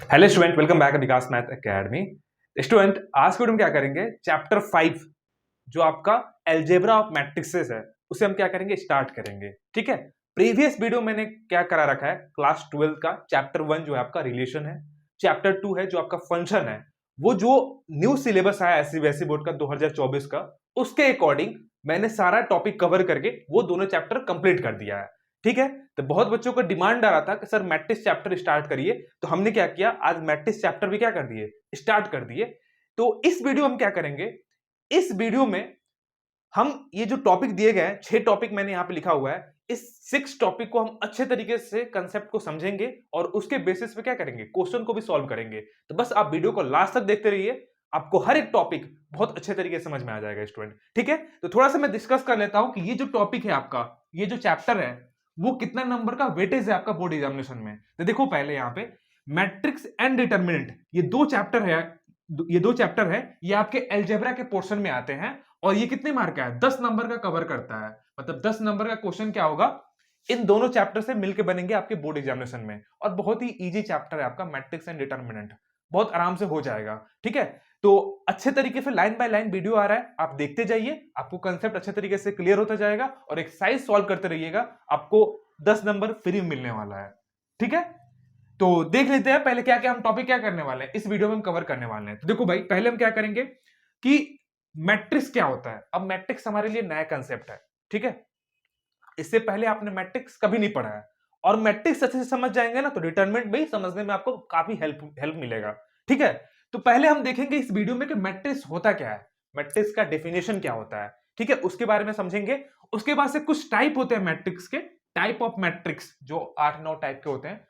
Hello student, welcome back विकास math academy. Student, आज के video में क्या करेंगे, चैप्टर 5 जो आपका अलजेब्रा ऑफ मैट्रिसेस है उसे हम क्या करेंगे, स्टार्ट करेंगे। ठीक है। प्रीवियस वीडियो मैंने क्या करा रखा है, क्लास 12 का चैप्टर 1 जो है आपका रिलेशन है, चैप्टर 2 है जो आपका फंक्शन है। वो जो न्यू सिलेबस आया सीबीएसई बोर्ड का 2024 का, उसके अकॉर्डिंग मैंने सारा टॉपिक कवर करके वो दोनों चैप्टर कंप्लीट कर दिया है। ठीक है। तो बहुत बच्चों को डिमांड आ रहा था कि सर मैट्रिक्स चैप्टर स्टार्ट करिए, तो हमने क्या किया, आज मैट्रिक्स चैप्टर भी क्या कर दिए, स्टार्ट कर दिए। तो इस वीडियो हम क्या करेंगे, इस वीडियो में हम ये जो टॉपिक दिए गए हैं, 6 टॉपिक मैंने यहां पे लिखा हुआ है, इस 6 टॉपिक को हम अच्छे तरीके से कंसेप्ट को समझेंगे और उसके बेसिस पे क्या करेंगे, क्वेश्चन को भी सॉल्व करेंगे। तो बस आप वीडियो को लास्ट तक देखते रहिए, आपको हर एक टॉपिक बहुत अच्छे तरीके से समझ में आ जाएगा स्टूडेंट। ठीक है। तो थोड़ा सा मैं डिस्कस कर लेता हूं कि ये जो टॉपिक है आपका, ये जो चैप्टर है, वो कितना नंबर का वेटेज है आपका बोर्ड एग्जामिनेशन में। तो देखो पहले यहाँ पे मैट्रिक्स एंड डिटरमिनेंट, ये दो चैप्टर है, ये आपके अलजेब्रा के पोर्शन में आते हैं और ये कितने मार्क का है, 10 नंबर का कवर करता है। मतलब 10 नंबर का क्वेश्चन क्या होगा, इन दोनों चैप्टर से मिलकर बनेंगे आपके बोर्ड एग्जामिनेशन में। और बहुत ही इजी चैप्टर है आपका मैट्रिक्स एंड डिटरमिनेंट, बहुत आराम से हो जाएगा। ठीक है। तो अच्छे तरीके से लाइन बाय लाइन वीडियो आ रहा है, आप देखते जाइए, आपको कंसेप्ट अच्छे तरीके से क्लियर होता जाएगा और एक्सरसाइज सॉल्व करते रहिएगा, आपको 10 नंबर फ्री मिलने वाला है। ठीक है। तो देख लेते हैं पहले क्या क्या हम टॉपिक क्या करने वाले हैं, इस वीडियो में हम कवर करने वाले हैं। तो देखो भाई, पहले हम क्या करेंगे कि मैट्रिक्स क्या होता है। अब मैट्रिक्स हमारे लिए नया कंसेप्ट है। ठीक है। इससे पहले आपने मैट्रिक्स कभी नहीं पढ़ा है, और मैट्रिक्स अच्छे से समझ जाएंगे ना तो डिटरमिनेंट भी समझने में आपको काफी हेल्प मिलेगा। ठीक है। तो पहले हम देखेंगे इस वीडियो में कि मैट्रिक्स होता क्या है, मैट्रिक्स का डेफिनेशन क्या होता है। ठीक है, उसके बारे में समझेंगे। उसके बाद से कुछ टाइप होते हैं मैट्रिक्स के, टाइप ऑफ मैट्रिक्स जो 8-9 टाइप के होते हैं,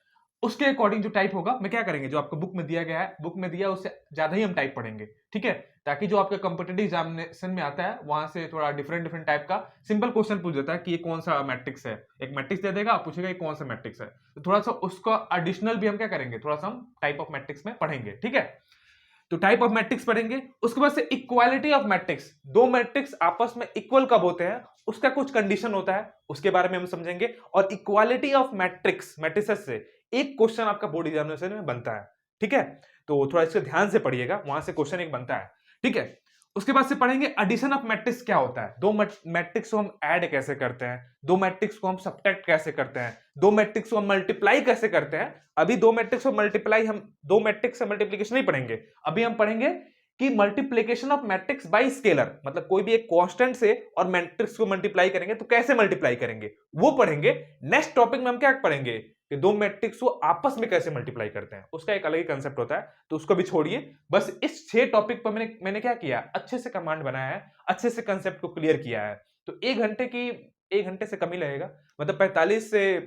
उसके अकॉर्डिंग जो टाइप होगा मैं क्या करेंगे, जो आपको बुक में दिया गया है, बुक में दिया उससे ज्यादा ही हम टाइप पढ़ेंगे। ठीक है। ताकि जो आपके कॉम्पिटिटिव एग्जामिनेशन में आता है वहां से थोड़ा डिफरेंट टाइप का सिंपल क्वेश्चन पूछ देता है कि ये कौन सा मैट्रिक्स है। एक मैट्रिक्स दे देगा, पूछेगा ये कौन सा मैट्रिक्स है, तो थोड़ा सा उसका एडिशनल भी हम क्या करेंगे, थोड़ा सा हम टाइप ऑफ मैट्रिक्स में पढ़ेंगे। ठीक है। तो टाइप ऑफ मैट्रिक्स पढ़ेंगे। उसके बाद से इक्वालिटी ऑफ मैट्रिक्स, दो मैट्रिक्स आपस में इक्वल कब होते हैं, उसका कुछ कंडीशन होता है, उसके बारे में हम समझेंगे। और इक्वालिटी ऑफ मैट्रिक्स, मैट्रिसेस से एक क्वेश्चन आपका बोर्ड एग्जामिनेशन में बनता है। ठीक है। तो थोड़ा इसको ध्यान से पढ़िएगा, वहां से क्वेश्चन एक बनता है। ठीक है। उसके बाद से पढ़ेंगे एडिशन ऑफ मैट्रिक्स क्या होता है, दो मैट्रिक्स को हम ऐड कैसे करते हैं, दो मैट्रिक्स को हम सब्ट्रैक्ट कैसे करते हैं, दो मैट्रिक्स को हम मल्टीप्लाई कैसे करते हैं। अभी दो मैट्रिक्स को मल्टीप्लाई, हम दो मैट्रिक्स से मल्टीप्लिकेशन नहीं पढ़ेंगे, अभी हम पढ़ेंगे कि multiplication of matrix bye scalar, मतलब कोई भी एक कांस्टेंट से और मैट्रिक्स को मल्टीप्लाई करेंगे तो कैसे मल्टीप्लाई करेंगे, वो पढ़ेंगे। नेक्स्ट टॉपिक में हम क्या पढ़ेंगे कि दो मैट्रिक्स को आपस में कैसे मल्टीप्लाई करते हैं, उसका एक अलग ही कंसेप्ट होता है, तो उसको भी छोड़िए। बस इस 6 टॉपिक पर मैंने क्या किया, अच्छे से कमांड बनाया है, अच्छे से कंसेप्ट को क्लियर किया है। तो 1 घंटे से कम ही लगेगा, मतलब 45 से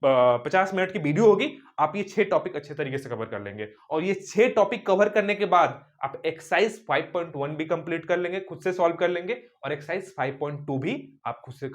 50 मिनट की वीडियो होगी, आप ये 6 टॉपिक अच्छे तरीके से कवर कर लेंगे। और ये 6 टॉपिक कवर करने के बाद आप एक्सरसाइज 5.1 भी कंप्लीट कर लेंगे, खुद से सॉल्व कर लेंगे, और एक्सरसाइज 5.2 भी आप खुद से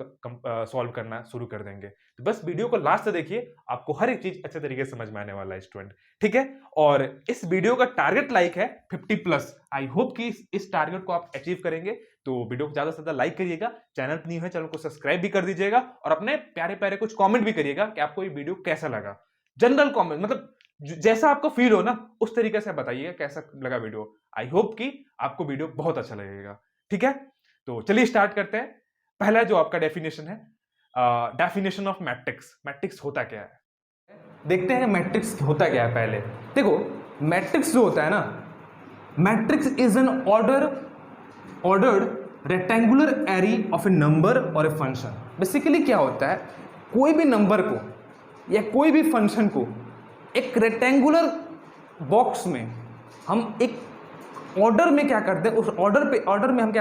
सॉल्व करना शुरू कर देंगे। तो बस वीडियो को लास्ट से देखिए, आपको हर एक चीज अच्छे तरीके से समझ में आने वाला है स्टूडेंट। ठीक है। और इस वीडियो का टारगेट लाइक है 50+। आई होप कि इस टारगेट को आप अचीव करेंगे। तो वीडियो को ज्यादा से ज्यादा लाइक करिएगा, चैनल पर न्यू है चैनल को सब्सक्राइब भी कर दीजिएगा, और अपने प्यारे प्यारे कुछ कमेंट भी करिएगा कि आपको ये वीडियो कैसा लगा। जनरल कमेंट, मतलब जैसा आपको फील हो ना उस तरीके से बताइएगा कैसा लगा वीडियो। आई होप कि आपको वीडियो बहुत अच्छा लगेगा। ठीक है। तो चलिए स्टार्ट करते हैं। पहला जो आपका डेफिनेशन है, डेफिनेशन ऑफ मैट्रिक्स, मैट्रिक्स होता क्या है, देखते हैं मैट्रिक्स होता क्या है। पहले देखो, मैट्रिक्स जो होता है ना, matrix is an ordered rectangular array of A number और ए फंक्शन। बेसिकली क्या होता है, कोई भी नंबर को या कोई भी फंक्शन को एक रेक्टेंगुलर बॉक्स में हम एक ऑर्डर में क्या करते हैं, उस ऑर्डर में हम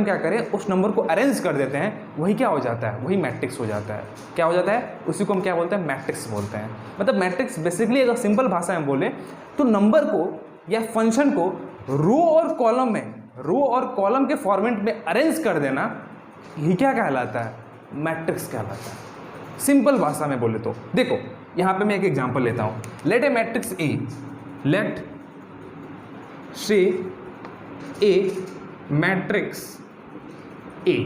क्या करें, उस नंबर को अरेंज कर देते हैं, वही क्या हो जाता है, वही मैट्रिक्स हो जाता है। क्या हो जाता है, उसी को हम क्या बोलते हैं, मैट्रिक्स बोलते हैं। मतलब मैट्रिक्स बेसिकली अगर सिंपल भाषा में बोले तो नंबर को या फंक्शन को रो और कॉलम के फॉर्मेट में अरेंज कर देना, यही क्या कहलाता है, मैट्रिक्स कहलाता है। सिंपल भाषा में बोले तो देखो, यहां पे मैं एक एग्जांपल लेता हूं। Let a matrix A, let say a matrix ए,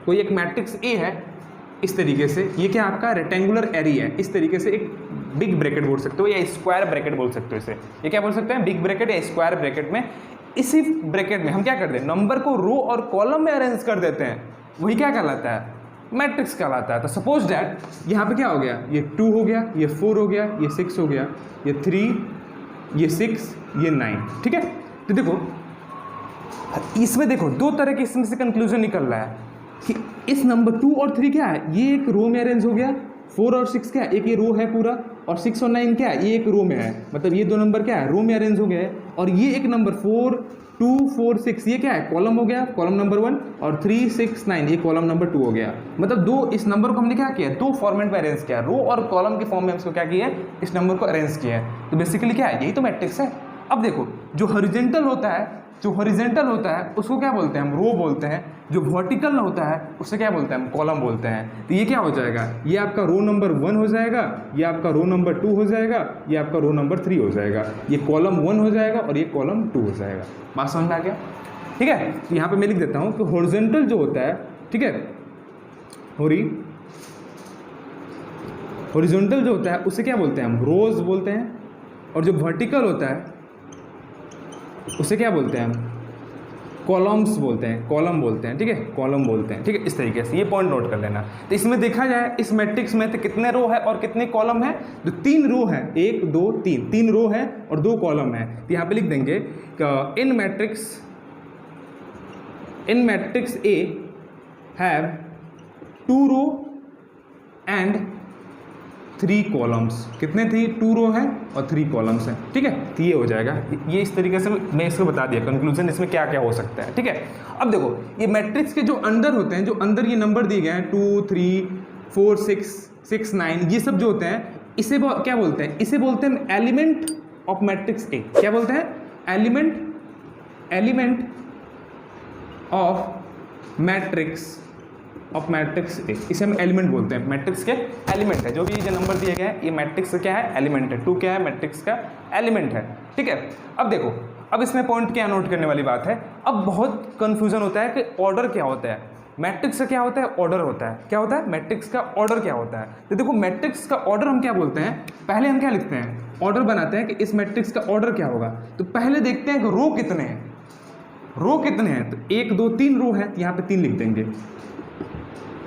कोई एक मैट्रिक्स ए है इस तरीके से, ये क्या आपका रेक्टेंगुलर एरे है, इस तरीके से एक बिग ब्रैकेट बोल सकते हो या स्क्वायर ब्रैकेट बोल सकते हो इसे। ये क्या बोल सकते हैं, बिग ब्रैकेट या स्क्वायर ब्रैकेट में। इसी ब्रैकेट में हम क्या करते हैं, नंबर को रो और कॉलम में अरेंज कर देते हैं, वही क्या कहलाता है, मैट्रिक्स कहलाता है। तो सपोज डैट यहाँ पे क्या हो गया, ये 2 हो गया, ये 4 हो गया, ये 6 हो गया, ये 3, ये 6, ये 9, ठीक है। तो देखो इसमें देखो दो तरह के इसमें से कंक्लूजन निकल रहा है कि इस नंबर 2 और 3 क्या है, ये एक रो में अरेंज हो गया, 4 और 6 क्या है, एक ये रो है पूरा, और 6 और 9 क्या है, ये एक रो में है, मतलब ये दो नंबर क्या है, रो में अरेंज हो गया है। और ये एक नंबर 4, 2, 4, 6 ये क्या है, कॉलम हो गया, कॉलम नंबर 1, और 3, 6, 9 ये कॉलम नंबर 2 हो गया। मतलब दो, इस नंबर को हमने क्या किया, दो फॉर्मेट में अरेंज किया, रो और कॉलम के फॉर्म में हमको क्या किया है, इस नंबर को अरेंज किया है। तो बेसिकली क्या है, यही तो मैट्रिक्स है। अब देखो जो हॉरिजॉन्टल होता है, जो हॉरिजॉन्टल होता है उसको क्या बोलते हैं, हम रो बोलते हैं। जो वर्टिकल होता है उससे क्या बोलते हैं, हम कॉलम बोलते हैं। तो ये क्या हो जाएगा, ये आपका रो नंबर 1 हो जाएगा, ये आपका रो नंबर 2 हो जाएगा, ये आपका रो नंबर 3 हो जाएगा, ये कॉलम 1 हो जाएगा और ये कॉलम 2 हो जाएगा। बात समझ में आ गया, ठीक है। तो यहाँ पे मैं लिख देता हूँ कि हॉरिजॉन्टल जो होता है, ठीक है, हॉरिजॉन्टल जो होता है उसे क्या बोलते हैं, हम रोज बोलते हैं। और जो वर्टिकल होता है उसे क्या बोलते हैं, हम कॉलम्स बोलते हैं, कॉलम बोलते हैं, ठीक है, कॉलम बोलते हैं, ठीक है। इस तरीके से ये पॉइंट नोट कर लेना। तो इसमें देखा जाए इस मैट्रिक्स में तो कितने रो है और कितने कॉलम है, तो 3 रो है, 1 2 3, 3 रो है और 2 कॉलम है। तो यहाँ पे लिख देंगे in matrix A have 2 row and 3 columns. कितने थी, 2 रो है और 3 कॉलम्स हैं, ठीक है। तो ये हो जाएगा, ये इस तरीके से मैं इसको बता दिया कंक्लूजन इसमें क्या क्या हो सकता है, ठीक है। अब देखो ये मैट्रिक्स के जो अंदर होते हैं, जो अंदर ये नंबर दिए गए हैं 2, 3, 4, 6, 9 ये सब जो होते हैं, इसे क्या बोलते हैं, इसे बोलते हैं एलिमेंट ऑफ मैट्रिक्स ए। क्या बोलते हैं, एलिमेंट ऑफ मैट्रिक्स ए, इसे हम एलिमेंट बोलते हैं। मैट्रिक्स के एलिमेंट है, जो भी ये नंबर दिए गए हैं ये मैट्रिक्स का क्या है, एलिमेंट है। 2 क्या है, मैट्रिक्स का एलिमेंट है, ठीक है। अब देखो, अब इसमें पॉइंट क्या नोट करने वाली बात है, अब बहुत कंफ्यूजन होता है कि ऑर्डर क्या होता है, मैट्रिक्स का क्या होता है, ऑर्डर होता है। क्या होता है, मैट्रिक्स का ऑर्डर क्या होता है। तो देखो मैट्रिक्स का ऑर्डर हम क्या बोलते हैं, पहले हम क्या लिखते हैं, ऑर्डर बनाते हैं कि इस मैट्रिक्स का ऑर्डर क्या होगा। तो पहले देखते हैं कि रो कितने हैं, रो कितने हैं, तो 1 2 3 रो है, यहाँ पे 3 लिख देंगे।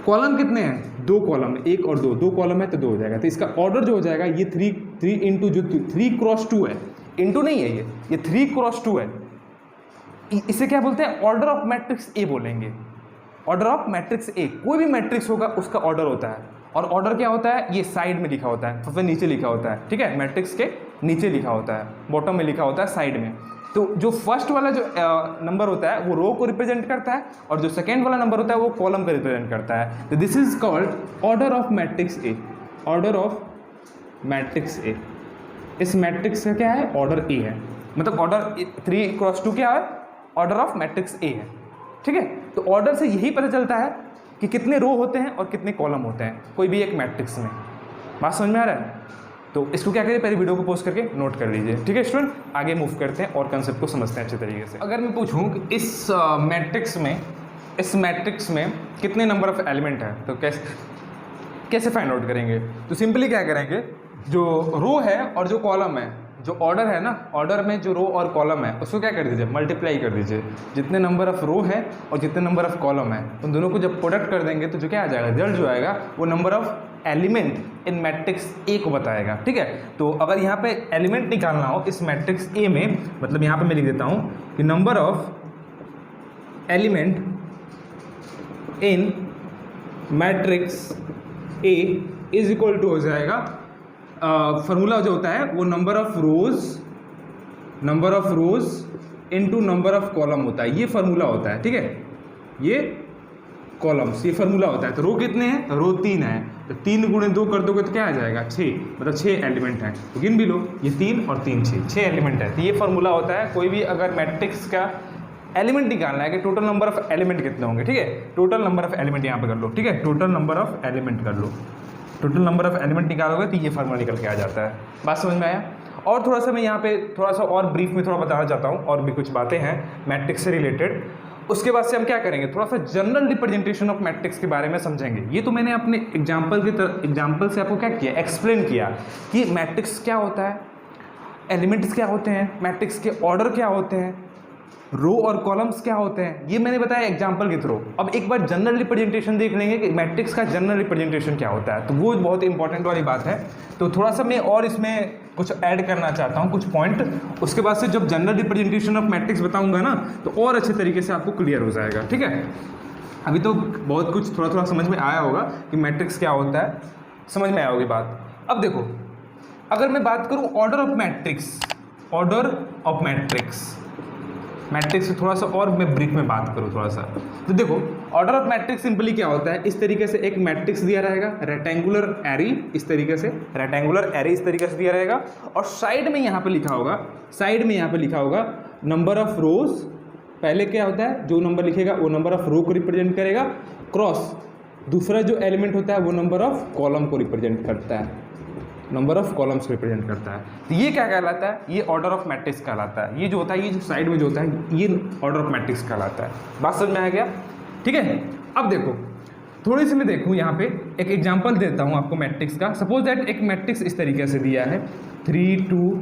कॉलम कितने हैं, 2 कॉलम, 1 और 2 कॉलम है तो 2 हो जाएगा। तो इसका ऑर्डर जो हो जाएगा ये 3 इंटू जो 3 क्रॉस 2 है, इंटू नहीं है ये 3 क्रॉस 2 है। इसे क्या बोलते हैं, ऑर्डर ऑफ मैट्रिक्स ए बोलेंगे। ऑर्डर ऑफ मैट्रिक्स ए, कोई भी मैट्रिक्स होगा उसका ऑर्डर होता है। और ऑर्डर क्या होता है, ये साइड में लिखा होता है, सबसे नीचे लिखा होता है, ठीक है, मैट्रिक्स के नीचे लिखा होता है, बॉटम में लिखा होता है, साइड में। तो जो फर्स्ट वाला जो नंबर होता है वो रो को रिप्रेजेंट करता है, और जो सेकेंड वाला नंबर होता है वो कॉलम को रिप्रेजेंट करता है। तो this is called order of matrix A, order of matrix ए। इस मैट्रिक्स का क्या है, ऑर्डर ए है, मतलब ऑर्डर 3 क्रॉस 2 क्या है, ऑर्डर ऑफ मैट्रिक्स ए है, ठीक है। तो ऑर्डर से यही पता चलता है कि कितने रो होते हैं और कितने कॉलम होते हैं कोई भी एक मैट्रिक्स में। बात समझ में आ रहा है। तो इसको क्या करिए, पहले वीडियो को पोस्ट करके नोट कर लीजिए, ठीक है स्टूडेंट। आगे मूव करते हैं और कंसेप्ट को समझते हैं अच्छे तरीके से। अगर मैं पूछूं कि इस मैट्रिक्स में कितने नंबर ऑफ एलिमेंट है, तो कैसे फाइंड आउट करेंगे। तो सिंपली क्या करेंगे, जो रो है और जो कॉलम है, जो ऑर्डर है ना, ऑर्डर में जो रो और कॉलम है उसको क्या कर दीजिए, मल्टीप्लाई कर दीजिए। जितने नंबर ऑफ रो है और जितने नंबर ऑफ कॉलम है उन दोनों को जब प्रोडक्ट कर देंगे तो जो क्या आ जाएगा, रिजल्ट जो आएगा वो number of element in matrix ए को बताएगा, ठीक है। तो अगर यहाँ पे एलिमेंट निकालना हो इस मैट्रिक्स ए में, मतलब यहाँ पे मैं लिख देता हूँ कि number of element in matrix A is equal to हो जाएगा, फार्मूला जो होता है वो number of rows into number of column होता है। ये फार्मूला होता है, ठीक है, ये कॉलम्स, ये फार्मूला होता है। तो रो कितने हैं, रो 3 है, तो 3 गुणे 2 कर दोगे तो क्या आ जाएगा, 6, मतलब 6 एलिमेंट हैं। तो गिन भी लो, ये 3 और 3 6 एलिमेंट है। तो ये फार्मूला होता है कोई भी अगर मैट्रिक्स का एलिमेंट निकालना है कि टोटल नंबर ऑफ एलिमेंट कितने होंगे, ठीक है। टोटल नंबर ऑफ एलिमेंट यहाँ पे कर लो, ठीक है, टोटल नंबर ऑफ एलिमेंट कर लो। टोटल नंबर ऑफ एलिमेंट निकालोगे तो ये फार्मूला निकल के आ जाता है। बात समझ में आया। और थोड़ा सा मैं यहाँ पे थोड़ा सा और ब्रीफ में थोड़ा बताना चाहता हूँ, और भी कुछ बातें हैं मैट्रिक्स से रिलेटेड। उसके बाद से हम क्या करेंगे, थोड़ा सा जनरल रिप्रेजेंटेशन ऑफ मैट्रिक्स के बारे में समझेंगे। ये तो मैंने अपने एग्जाम्पल से आपको क्या किया, एक्सप्लेन किया कि मैट्रिक्स क्या होता है, एलिमेंट्स क्या होते हैं, मैट्रिक्स के ऑर्डर क्या होते हैं, रो और कॉलम्स क्या होते हैं, ये मैंने बताया एग्जाम्पल के थ्रू। अब एक बार जनरल रिप्रेजेंटेशन देख लेंगे कि मैट्रिक्स का जनरल रिप्रेजेंटेशन क्या होता है, तो वो बहुत इंपॉर्टेंट वाली बात है। तो थोड़ा सा मैं और इसमें कुछ ऐड करना चाहता हूँ, कुछ पॉइंट। उसके बाद से जब जनरल रिप्रेजेंटेशन ऑफ मैट्रिक्स बताऊंगा ना, तो और अच्छे तरीके से आपको क्लियर हो जाएगा, ठीक है। अभी तो बहुत कुछ थोड़ा थोड़ा समझ में आया होगा कि मैट्रिक्स क्या होता है, समझ में आया होगी बात। अब देखो, अगर मैं बात करूँ order of matrix, order of matrix से थोड़ा सा और मैं ब्रीफ में बात करूँ थोड़ा सा, तो देखो ऑर्डर ऑफ मैट्रिक्स सिंपली क्या होता है, इस तरीके से एक मैट्रिक्स दिया रहेगा, रेक्टेंगुलर एरी, इस तरीके से रेक्टेंगुलर एरी इस तरीके से दिया रहेगा, और साइड में यहाँ पे लिखा होगा, साइड में यहाँ पे लिखा होगा नंबर ऑफ रोज। पहले क्या होता है, जो नंबर लिखेगा वो नंबर ऑफ रो को रिप्रेजेंट करेगा, क्रॉस दूसरा जो एलिमेंट होता है वो नंबर ऑफ कॉलम को रिप्रेजेंट करता है, नंबर ऑफ कॉलम्स रिप्रेजेंट करता है। तो ये क्या कहलाता है, ये ऑर्डर ऑफ मैट्रिक्स कहलाता है। ये जो होता है, ये जो साइड में जो होता है, ये ऑर्डर ऑफ मैट्रिक्स कहलाता है। बात समझ में आ गया, ठीक है। अब देखो थोड़ी सी मैं देखूँ यहाँ पे एक एग्जांपल देता हूँ आपको मैट्रिक्स का। सपोज दैट एक मैट्रिक्स इस तरीके से दिया है 3 2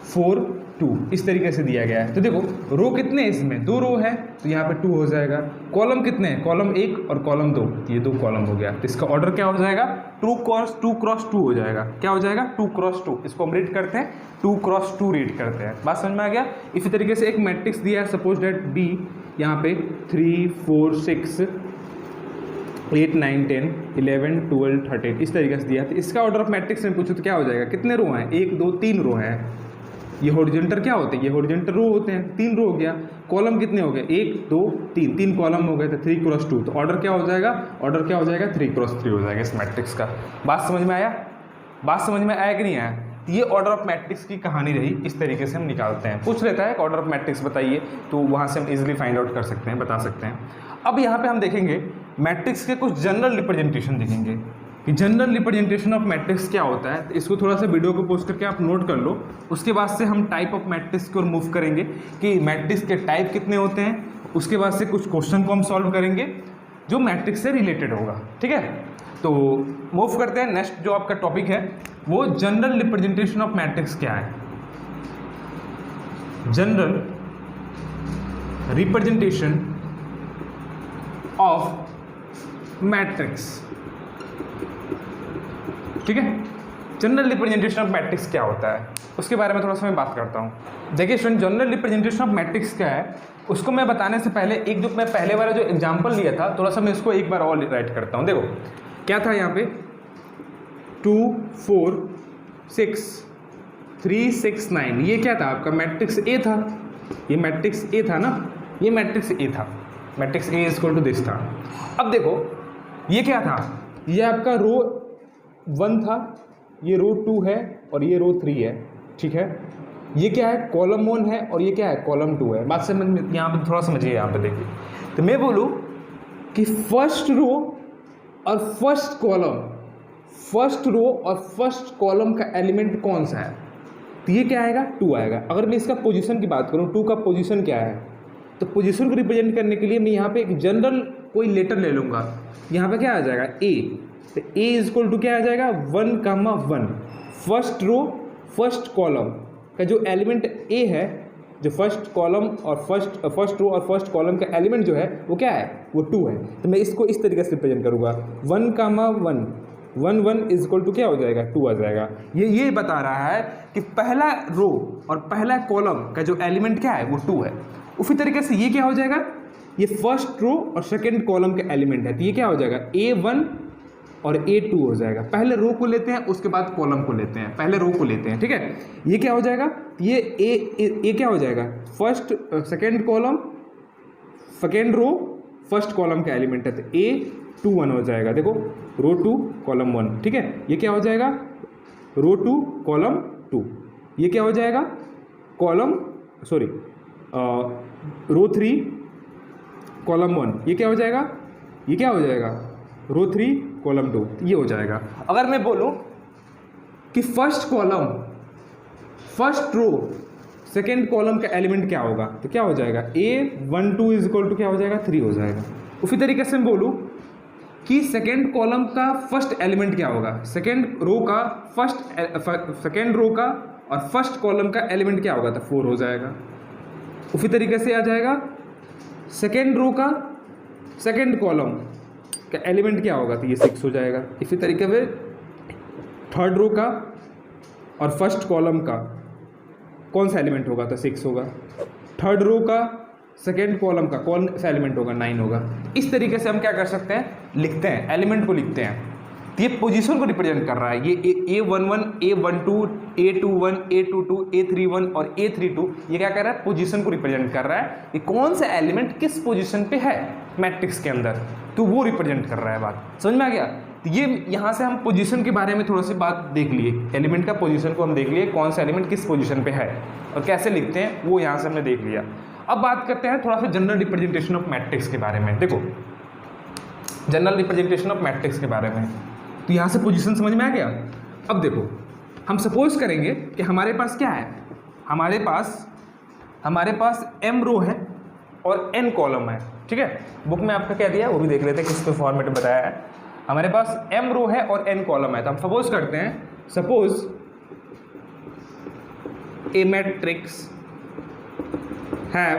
4 2, इस तरीके से दिया गया है। तो देखो रो कितने हैं इसमें, 2 रो है, तो यहाँ पे 2 हो जाएगा। कॉलम कितने हैं, कॉलम 1 और कॉलम 2, ये 2 कॉलम हो गया। तो इसका ऑर्डर क्या हो जाएगा, 2 क्रॉस 2 हो जाएगा। क्या हो जाएगा, 2 क्रॉस 2। इसको हम रीड करते हैं, 2 क्रॉस 2 रीड करते हैं। बात समझ में आ गया। इसी तरीके से एक मैट्रिक्स दिया है, सपोज डेट बी, यहाँ पे 3 4 6 8 9 10 11 12 13 इस तरीके से दिया। तो इसका ऑर्डर ऑफ मैट्रिक्स में पूछो तो क्या हो जाएगा, कितने रो हैं, 1 2 3 रो हैं। ये हॉरिजॉन्टल क्या होते हैं, ये हॉरिजॉन्टल रो होते हैं, 3 रो हो गया। कॉलम कितने हो गए, 1 2 3, 3 कॉलम हो गए, तो 3 क्रॉस 2। तो ऑर्डर क्या हो जाएगा, ऑर्डर क्या हो जाएगा, 3 क्रॉस 3 हो जाएगा इस मैट्रिक्स का। बात समझ में आया, बात समझ में आया कि नहीं आया। ये ऑर्डर ऑफ मैट्रिक्स की कहानी रही, इस तरीके से हम निकालते हैं। पूछ लेता है एक ऑर्डर ऑफ मैट्रिक्स बताइए, तो वहाँ से हम इजीली फाइंड आउट कर सकते हैं, बता सकते हैं। अब यहाँ पे हम देखेंगे मैट्रिक्स के कुछ जनरल रिप्रेजेंटेशन देखेंगे कि जनरल रिप्रेजेंटेशन ऑफ मैट्रिक्स क्या होता है। तो इसको थोड़ा सा वीडियो को पोस्ट करके आप नोट कर लो। उसके बाद से हम टाइप ऑफ मैट्रिक्स की ओर मूव करेंगे कि मैट्रिक्स के टाइप कितने होते हैं। उसके बाद से कुछ क्वेश्चन को हम सॉल्व करेंगे जो मैट्रिक्स से रिलेटेड होगा, ठीक है। तो मूव करते हैं, नेक्स्ट जो आपका टॉपिक है वो जनरल रिप्रेजेंटेशन ऑफ मैट्रिक्स क्या है। जनरल रिप्रेजेंटेशन ऑफ मैट्रिक्स, ठीक है। जनरल रिप्रेजेंटेशन ऑफ मैट्रिक्स क्या होता है उसके बारे में थोड़ा सा मैं बात करता हूँ। देखिए student, general representation of matrix क्या है उसको मैं बताने से पहले एक जो मैं पहले वाला जो एग्जांपल लिया था, थोड़ा सा मैं इसको एक बार और राइट करता हूँ। देखो क्या था यहाँ पे, 2 4 6 3 6 9, ये क्या था आपका मैट्रिक्स ए था। ये मैट्रिक्स ए था ना, ये मैट्रिक्स ए था, matrix A equal to this था। अब देखो ये क्या था, ये आपका रो 1 था, ये रो 2 है और ये रो 3 है, ठीक है। ये क्या है, कॉलम 1 है और ये क्या है, कॉलम 2 है। बात समझ में, यहाँ पे थोड़ा समझिए, यहाँ पे देखिए। तो मैं बोलूँ कि फर्स्ट रो और फर्स्ट कॉलम, फर्स्ट रो और फर्स्ट कॉलम का एलिमेंट कौन सा है, तो ये क्या आएगा, 2 आएगा। अगर मैं इसका पोजीशन की बात करूँ, 2 का पोजीशन क्या है, तो पोजीशन को रिप्रेजेंट करने के लिए मैं यहाँ पे एक जनरल कोई लेटर ले लूँगा। यहाँ पे क्या आ जाएगा, ए। तो ए इज इक्वल टू क्या आ जाएगा, 1,1। फर्स्ट रो फर्स्ट कॉलम का जो एलिमेंट ए है, जो फर्स्ट कॉलम और फर्स्ट रो और फर्स्ट कॉलम का एलिमेंट जो है वो क्या है, वो 2 है। तो मैं इसको इस तरीके से रिप्रेजेंट करूँगा, 1,1 1 1 इज इक्वल टू क्या हो जाएगा, 2 आ जाएगा। ये बता रहा है कि पहला रो और पहला कॉलम का जो एलिमेंट क्या है वो 2 है। उसी तरीके से ये क्या हो जाएगा, ये फर्स्ट रो और सेकेंड कॉलम का एलिमेंट है, तो ये क्या हो जाएगा, A1 और A2 हो जाएगा। पहले रो को लेते हैं, उसके बाद कॉलम को लेते हैं, पहले रो को लेते हैं, ठीक है। ये क्या हो जाएगा, ये ए क्या हो जाएगा, first second column second row first column का एलिमेंट है, तो A2 1 हो जाएगा। देखो रो 2 कॉलम 1, ठीक है। ये क्या हो जाएगा, रो 2 कॉलम 2। ये क्या हो जाएगा, कॉलम सॉरी रो 3 कॉलम 1। ये क्या हो जाएगा, ये क्या हो जाएगा, रो 3 कॉलम 2, ये हो जाएगा। अगर मैं बोलूं कि first column first row second column का एलिमेंट क्या होगा, तो क्या हो जाएगा A12 इज इक्वल टू क्या हो जाएगा 3 हो जाएगा। उसी तरीके से मैं बोलूँ कि सेकेंड कॉलम का फर्स्ट एलिमेंट क्या होगा, सेकेंड रो का और फर्स्ट कॉलम का एलिमेंट क्या होगा, तो 4 हो जाएगा। उसी तरीके से आ जाएगा सेकेंड रो का सेकेंड कॉलम का एलिमेंट क्या होगा, तो ये 6 हो जाएगा। इसी तरीके से थर्ड रो का और फर्स्ट कॉलम का कौन सा एलिमेंट होगा, तो 6 होगा। थर्ड रो का सेकेंड कॉलम का कौन सा एलिमेंट होगा, 9 होगा। इस तरीके से हम क्या कर सकते हैं, लिखते हैं, एलिमेंट को लिखते हैं। तो ये पोजीशन को रिप्रेजेंट कर रहा है, ये A11, A12, A21, A22, A31 और A32 ये क्या कर रहा है, पोजीशन को रिप्रेजेंट कर रहा है कि कौन सा एलिमेंट किस पोजीशन पे है मैट्रिक्स के अंदर, तो वो रिप्रेजेंट कर रहा है। बात समझ में आ गया। तो ये यहाँ से हम पोजीशन के बारे में थोड़ा सी बात देख लिए, एलिमेंट का पोजीशन को हम देख लिए, कौन सा एलिमेंट किस पोजीशन पे है और कैसे लिखते हैं वो यहाँ से हमने देख लिया। अब बात करते हैं थोड़ा सा जनरल रिप्रेजेंटेशन ऑफ मैट्रिक्स के बारे में। देखो जनरल रिप्रेजेंटेशन ऑफ मैट्रिक्स के बारे में, तो यहाँ से पोजीशन समझ में आ गया। अब देखो हम सपोज करेंगे कि हमारे पास क्या है, हमारे पास m रो है और n कॉलम है, ठीक है। बुक में आपका क्या दिया है वो भी देख लेते हैं, किस फॉर्मेट में बताया है। हमारे पास m रो है और n कॉलम है, तो हम सपोज करते हैं, suppose A matrix have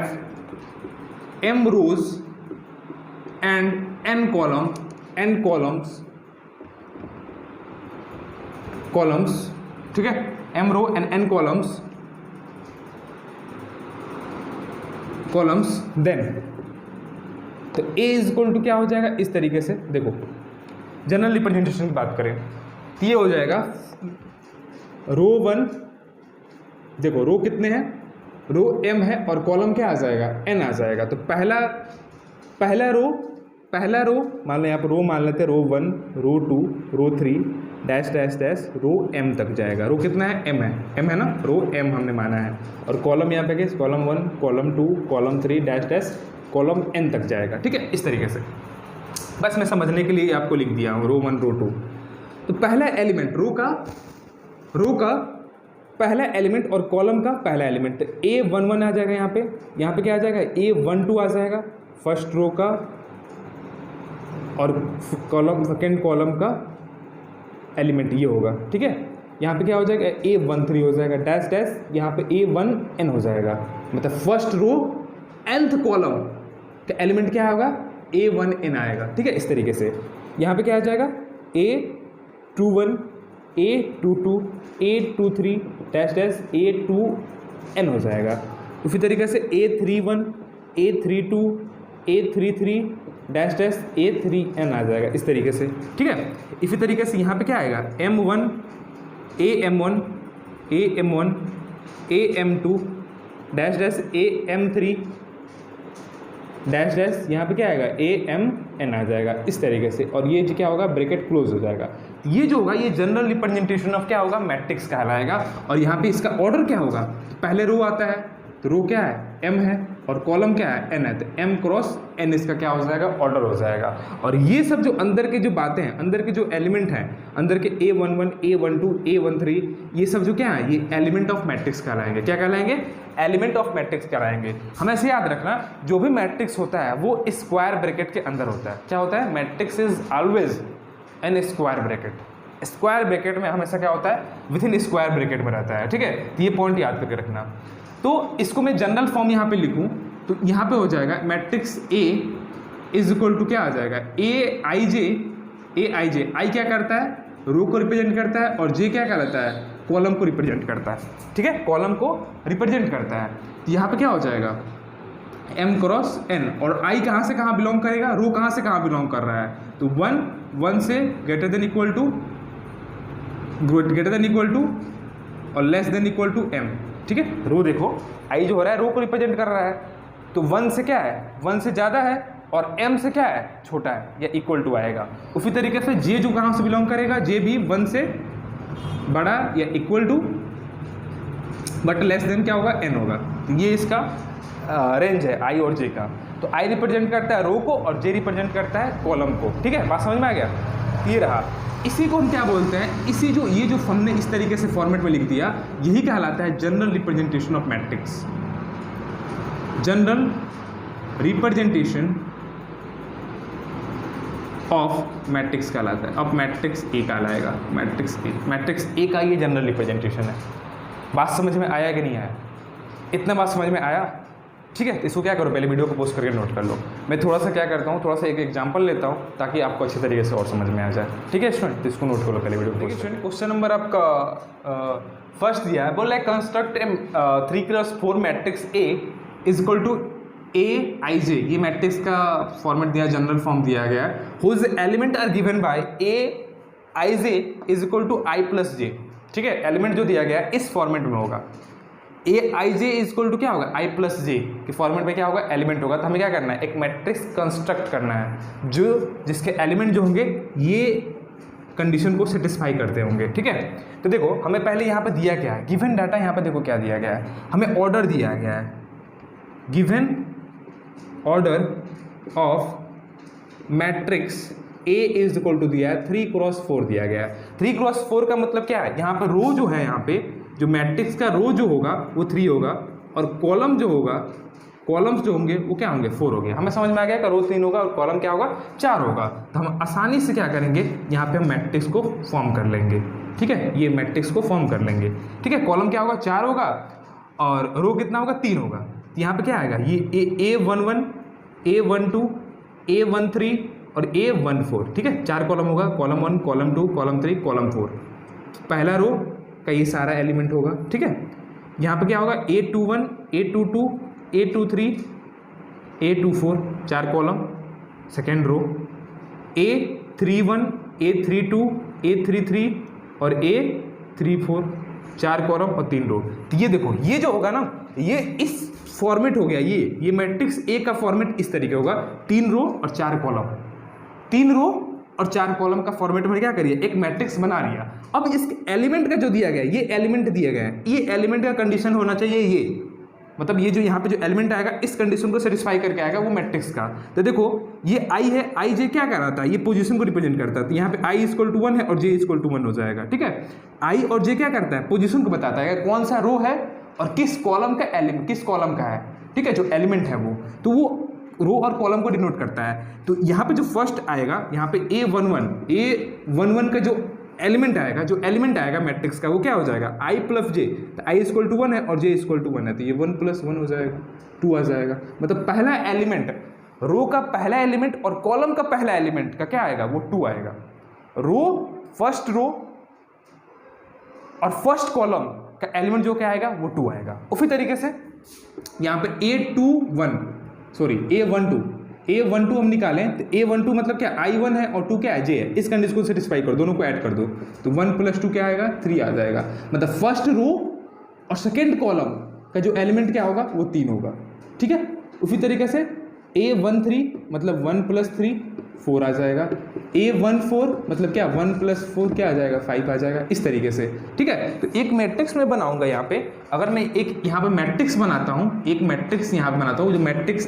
m rows and n columns, ठीक है, m row and n columns, then तो A इज इक्वल टू क्या हो जाएगा, इस तरीके से देखो जनरल रिप्रेजेंटेशन की बात करें तो ये हो जाएगा रो 1, देखो रो कितने हैं, रो m है और कॉलम क्या आ जाएगा, n आ जाएगा। तो पहला रो मान लें, यहाँ पर रो मान लेते हैं, रो 1, रो 2, रो 3 डैश डैश डैश रो m तक जाएगा। रो कितना है, m है ना, रो m हमने माना है। और कॉलम यहाँ पे क्या, column 1, column 2, column 3 dash dash column n तक जाएगा, ठीक है। इस तरीके से बस मैं समझने के लिए आपको लिख दिया हूँ रो 1, रो 2। तो पहला एलिमेंट रो का पहला एलिमेंट और कॉलम का पहला एलिमेंट, तो A11 आ जाएगा, यहाँ पे क्या आ जाएगा, A12 आ जाएगा फर्स्ट रो का और कॉलम सेकेंड कॉलम का एलिमेंट ये होगा, ठीक है। यहाँ पे क्या हो जाएगा, A13 हो जाएगा डैश डैश, यहाँ पे A1n हो जाएगा, मतलब फर्स्ट रो nth कॉलम का एलिमेंट क्या होगा, A1n आएगा, ठीक है। इस तरीके से यहाँ पे क्या आ जाएगा, A21, A22, A23 dash dash A2n हो जाएगा। उसी तरीके से A31, A32, A33 dash dash A3n आ जाएगा, इस तरीके से, ठीक है। इसी तरीके से यहाँ पे क्या आएगा, M1, AM1, AM1, AM2 dash dash AM3 dash dash, यहाँ पे क्या आएगा, AMn आ जाएगा, इस तरीके से। और ये क्या होगा, ब्रैकेट क्लोज हो जाएगा। ये जो होगा ये जनरल रिप्रेजेंटेशन ऑफ क्या होगा, मैट्रिक्स कहलाएगा। और यहाँ पे इसका ऑर्डर क्या होगा, पहले रो आता है, तो रो क्या है, m है और कॉलम क्या है, n है, तो m क्रॉस n इसका क्या हो जाएगा, ऑर्डर हो जाएगा। और ये सब जो अंदर के जो बातें हैं, अंदर के जो एलिमेंट हैं, अंदर के A11, A12, A13, ये सब जो क्या है, ये एलिमेंट ऑफ मैट्रिक्स कहलाएंगे। क्या कहलाएंगे, एलिमेंट ऑफ मैट्रिक्स कहलाएंगे। हमें ऐसे याद रखना, जो भी मैट्रिक्स होता है वो स्क्वायर ब्रैकेट के अंदर होता है। क्या होता है, matrix is always an square bracket. Square bracket में हमेशा क्या होता है, विद इन स्क्वायर ब्रैकेट में रहता है, ठीक है। तो ये पॉइंट याद करके रखना। तो इसको मैं जनरल फॉर्म यहाँ पे लिखूँ तो यहाँ पे हो जाएगा matrix A is equal to क्या आ जाएगा, Aij। आई क्या करता है, रो को रिप्रेजेंट करता है, और J क्या कहलाता है, कॉलम को रिप्रेजेंट करता है, ठीक है, कॉलम को रिप्रेजेंट करता है। तो यहाँ पे क्या हो जाएगा, m क्रॉस n। और I कहाँ से कहाँ बिलोंग करेगा, रो कहाँ से कहाँ बिलोंग कर रहा है, तो 1 से ग्रेटर देन इक्वल टू और less than equal to m, ठीक है। रो देखो I जो हो रहा है रो को रिप्रेजेंट कर रहा है, तो 1 से क्या है, 1 से ज़्यादा है, और m से क्या है, छोटा है, या इक्वल टू आएगा। उसी तरीके से J जो कहाँ से बिलोंग करेगा, J भी 1 से बड़ा या equal to but less than क्या होगा, n होगा। तो ये इसका रेंज है I और J का। तो I रिप्रेजेंट करता है रो को और J रिप्रेजेंट करता है कॉलम को, ठीक है। बात समझ में आ गया। ये रहा, इसी को हम क्या बोलते हैं, इसी जो ये जो हमने इस तरीके से फॉर्मेट में लिख दिया, यही कहलाता है general representation of matrix. General representation of matrix कहलाता है। अब मैट्रिक्स ए कहलाएगा, मैट्रिक्स ए का ये जनरल रिप्रेजेंटेशन है। बात समझ में आया कि नहीं आया? इतना बात समझ में आया? ठीक है, इसको क्या करो, पहले वीडियो को पोस्ट करके नोट कर लो। मैं थोड़ा सा क्या करता हूँ, थोड़ा सा एक एग्जांपल लेता हूँ ताकि आपको अच्छे तरीके से और समझ में आ जाए। ठीक है स्टूडेंट, तो इसको नोट कर लो पहले वीडियो को। ठीक है स्टूडेंट, क्वेश्चन नंबर आपका फर्स्ट दिया है, बोला है construct a 3x4 matrix A is equal to A I J. ये मैट्रिक्स का फॉर्मेट दिया, जनरल फॉर्म दिया गया है। Whose element are given by A I J is equal to I plus J. ठीक है, एलिमेंट जो दिया गया है इस फॉर्मेट में होगा, ए I J is equal to क्या होगा, आई प्लस जे के फॉर्मेट में क्या होगा, एलिमेंट होगा। तो हमें क्या करना है, एक मैट्रिक्स कंस्ट्रक्ट करना है जो जिसके एलिमेंट जो होंगे ये कंडीशन को सेटिस्फाई करते होंगे। ठीक है, तो देखो हमें पहले यहाँ पे दिया क्या है, गिवन डाटा। यहाँ पे देखो क्या दिया गया है, हमें ऑर्डर दिया गया है, given order of matrix A is equal to दिया है 3x4 दिया गया है। 3x4 का मतलब क्या है, यहाँ पे रो जो है, यहाँ पे जो मैट्रिक्स का रो जो होगा वो 3 होगा और कॉलम जो होगा, कॉलम्स जो होंगे वो क्या होंगे, 4 हो गए। हमें समझ में आ गया कि रो 3 होगा और कॉलम क्या होगा, 4 होगा। तो हम आसानी से क्या करेंगे, यहाँ पे हम मैट्रिक्स को फॉर्म कर लेंगे। ठीक है, ये मैट्रिक्स को फॉर्म कर लेंगे। ठीक है, कॉलम क्या होगा, 4 होगा और रो कितना होगा, 3 होगा। तो यहाँ पे क्या आएगा, ये A11, A12, A13 और A14। ठीक है, 4 कॉलम होगा, कॉलम 1, कॉलम 2, कॉलम 3, कॉलम 4। पहला रो का ये सारा एलिमेंट होगा। ठीक है, यहाँ पे क्या होगा, A21, A22, A23, A24, 4 column. Second रो A31, A32, A33 और A34, 4 कॉलम और 3 रो। तो ये देखो, ये जो होगा ना, ये इस फॉर्मेट हो गया, ये मैट्रिक्स ए का फॉर्मेट इस तरीके होगा, 3 रो और 4 कॉलम। 3 रो और 4 कॉलम का फॉर्मेट में क्या करिए, एक मैट्रिक्स बना लिया। अब इस एलिमेंट का जो दिया गया है, ये एलिमेंट दिया गया है, ये एलिमेंट का कंडीशन होना चाहिए ये, मतलब ये जो यहाँ पे जो एलिमेंट आएगा इस कंडीशन को सेटिस्फाई करके आएगा वो मैट्रिक्स का। तो देखो ये आई है, आई जे क्या कहलाता है, ये पोजीशन को रिप्रेजेंट करता है। तो यहाँ पे आई इक्वल टू 1 है और जे इक्वल टू 1 हो जाएगा। ठीक है, आई और जे क्या करता है, पोजीशन को बताता है कौन सा रो है और किस कॉलम का एलिमेंट, किस कॉलम का है। ठीक है, जो एलिमेंट है वो, तो वो रो और कॉलम को डिनोट करता है। तो यहाँ पे जो फर्स्ट आएगा, यहाँ पे A11 का जो एलिमेंट आएगा मैट्रिक्स का, वो क्या हो जाएगा, आई प्लस जे। तो आई इक्वल टू 1 है और जे इक्वल टू 1 है, तो ये 1 + 1 हो जाएगा, 2 आ जाएगा। मतलब पहला एलिमेंट, रो का पहला एलिमेंट और कॉलम का पहला एलिमेंट का क्या आएगा, वो 2 आएगा। फर्स्ट रो और फर्स्ट कॉलम का एलिमेंट जो क्या आएगा, वो 2 आएगा। उसी तरीके से यहाँ पे A12 हम निकालें तो A12 मतलब क्या, I1 है और 2 क्या है, J है। इस कंडीशन को सेटिस्फाई कर, दोनों को ऐड कर दो तो 1 + 2 क्या आएगा, 3 आ जाएगा। मतलब फर्स्ट रो और सेकेंड कॉलम का जो एलिमेंट क्या होगा, वो 3 होगा। ठीक है, उसी तरीके से A13 मतलब 1 + 3 4 आ जाएगा। A14 मतलब क्या, 1 + 4 क्या आ जाएगा, 5 आ जाएगा। इस तरीके से। ठीक है, तो एक मैट्रिक्स में बनाऊंगा यहाँ पे, अगर मैं एक यहाँ पे मैट्रिक्स बनाता हूँ, एक मैट्रिक्स यहाँ पे बनाता हूँ, जो मैट्रिक्स